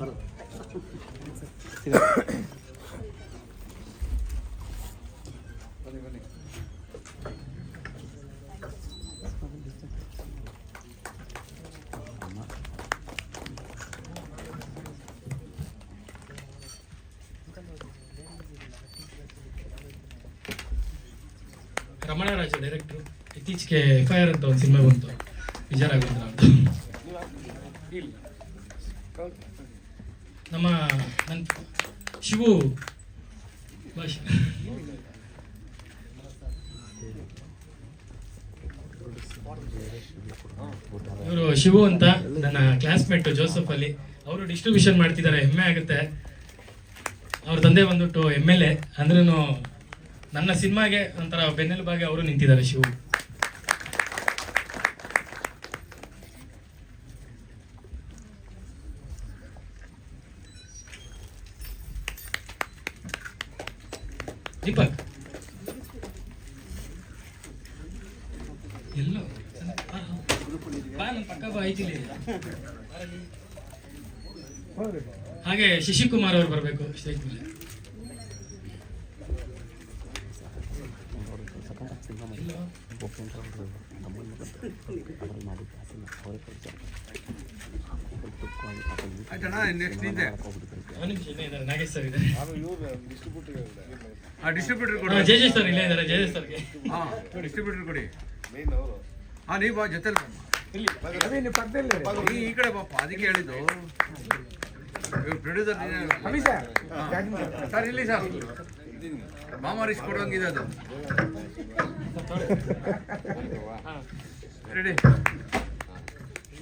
ರಮಣರಾಜ ಡೈರೆಕ್ಟರ್. ಇತ್ತೀಚೆಗೆ FIR ಅಂತ ಒಂದು ಸಿನಿಮಾ ಬಂತು, ವಿಜಯ ರಾಘವೇಂದ್ರ ಅಂತ. ನನ್ನ ಶಿವು ಭಾಷೆ, ಇವರು ಶಿವು ಅಂತ ನನ್ನ ಕ್ಲಾಸ್ಮೇಟ್ ಜೋಸಫ್ ಅಲ್ಲಿ. ಅವರು ಡಿಸ್ಟ್ರಿಬ್ಯೂಷನ್ ಮಾಡ್ತಿದ್ದಾರೆ, ಹೆಮ್ಮೆ ಆಗುತ್ತೆ. ಅವ್ರ ತಂದೆ ಬಂದ್ಬಿಟ್ಟು MLA ಅಂದ್ರೂ ನನ್ನ ಸಿನಿಮಾಗೆ ಒಂಥರ ಬೆನ್ನೆಲುಬಾಗಿ ಅವರು ನಿಂತಿದ್ದಾರೆ. ಶಿವು ದೀಪಕ್ ಎಲ್ಲೋ ಪಕ್ಕ ಆಯ್ತಿಲ್ಲ. ಹಾಗೆ ಶಶಿಕುಮಾರ್ ಅವರು ಬರಬೇಕು ಸ್ಟೇಜ್ ಮೇಲೆ. ನಾಗೇಶ್ ಸರ್ ಇದ್ದಾರೆ, ಜಯಜಯ್ ಸರ್ ಇಲ್ಲೇ ಇದ್ದಾರೆ. ಜಯಜಯ್ ಸರ್ಗೆ ಡಿಸ್ಟ್ರಿಬ್ಯೂಟರ್ ಕೊಡಿ. ನೀವು ಬಾ ಜೊತೆ ಈ ಕಡೆ ಬಾಪ, ಅದಕ್ಕೆ ಹೇಳಿದ್ದು. ಪ್ರೊಡ್ಯೂಸರ್ ಸರ್ ಇಲ್ಲಿ ಸರ್ ಮಾಮಾರಿಸ್ ಕೊಡೋಂಗಿದೆ ಅದು. ರೆಡಿ.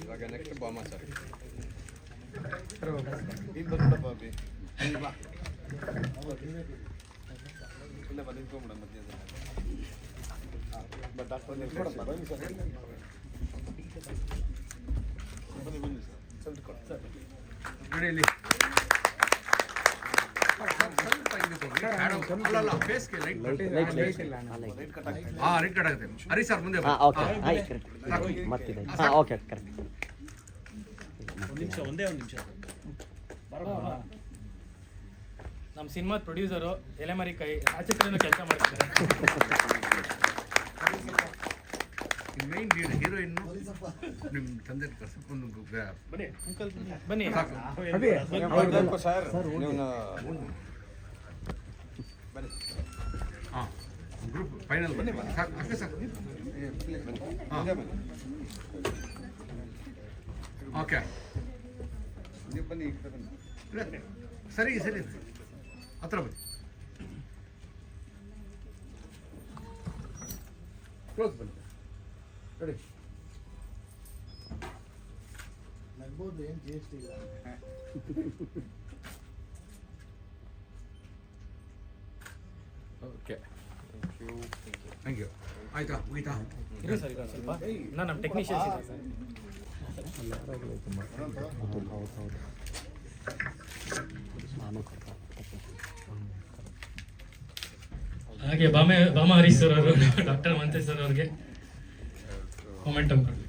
ಇವಾಗ ನೆಕ್ಸ್ಟ್ ಬಾಮಾ ಸರ್. ಇಲ್ಲಿ ಅಲ್ಲ ಫೇಸ್ಗೆ ಲೈಟ್ ಕಟ್ ಆಗುತ್ತೆ. ಹರಿ ಸರ್ ಮುಂದೆ ನಮ್ಮ ಸಿನಿಮಾದ ಪ್ರೊಡ್ಯೂಸರು ಎಲೆಮರಿ ಕೈ ಆಚೆ ಕಡೆನೂ ಕೆಲಸ ಮಾಡ್ತಿದ್ದಾರೆ. ಮೇನ್ ಹೀರೋಯಿನ್ ನಿಮ್ಮ ತಂದೆ ಕರ್ಸ್ಕೊಂಡು ಬನ್ನಿ. ಹಾಂ ಗ್ರೂಪ್ ಫೈನಲ್ ಬನ್ನಿ ಸಾಕು, ಅಷ್ಟೇ ಸಾಕು. ಓಕೆ ಸರಿ ಸರಿ ಹತ್ರ ಬನ್ನಿ. ಕ್ಲೋಸ್ ಬನ್ನಿ. ರೆಡಿ. ನಗ್ಬೋದು, ಏನು GST ಇಲ್ಲ. Okay thank you. ಆಯ್ತಾ ಮುಗೀತಾ? ಇರೋ ಸರ್ ಇರೋ ಸ್ವಲ್ಪ ನಮ್ಮ ಟೆಕ್ನಿಷಿಯನ್ಸ್ ಇದೆ ಸರ್. ಹಾಗೆ ಬಾಮ ಹರೀಶ್ ಸರ್ ಅವರು, ಡಾಕ್ಟರ್ ಮಂತೇಶ್ ಸರ್ ಅವ್ರಿಗೆ ಮೊಮೆಂಟಮ್ ಕೊಡಬೇಕು.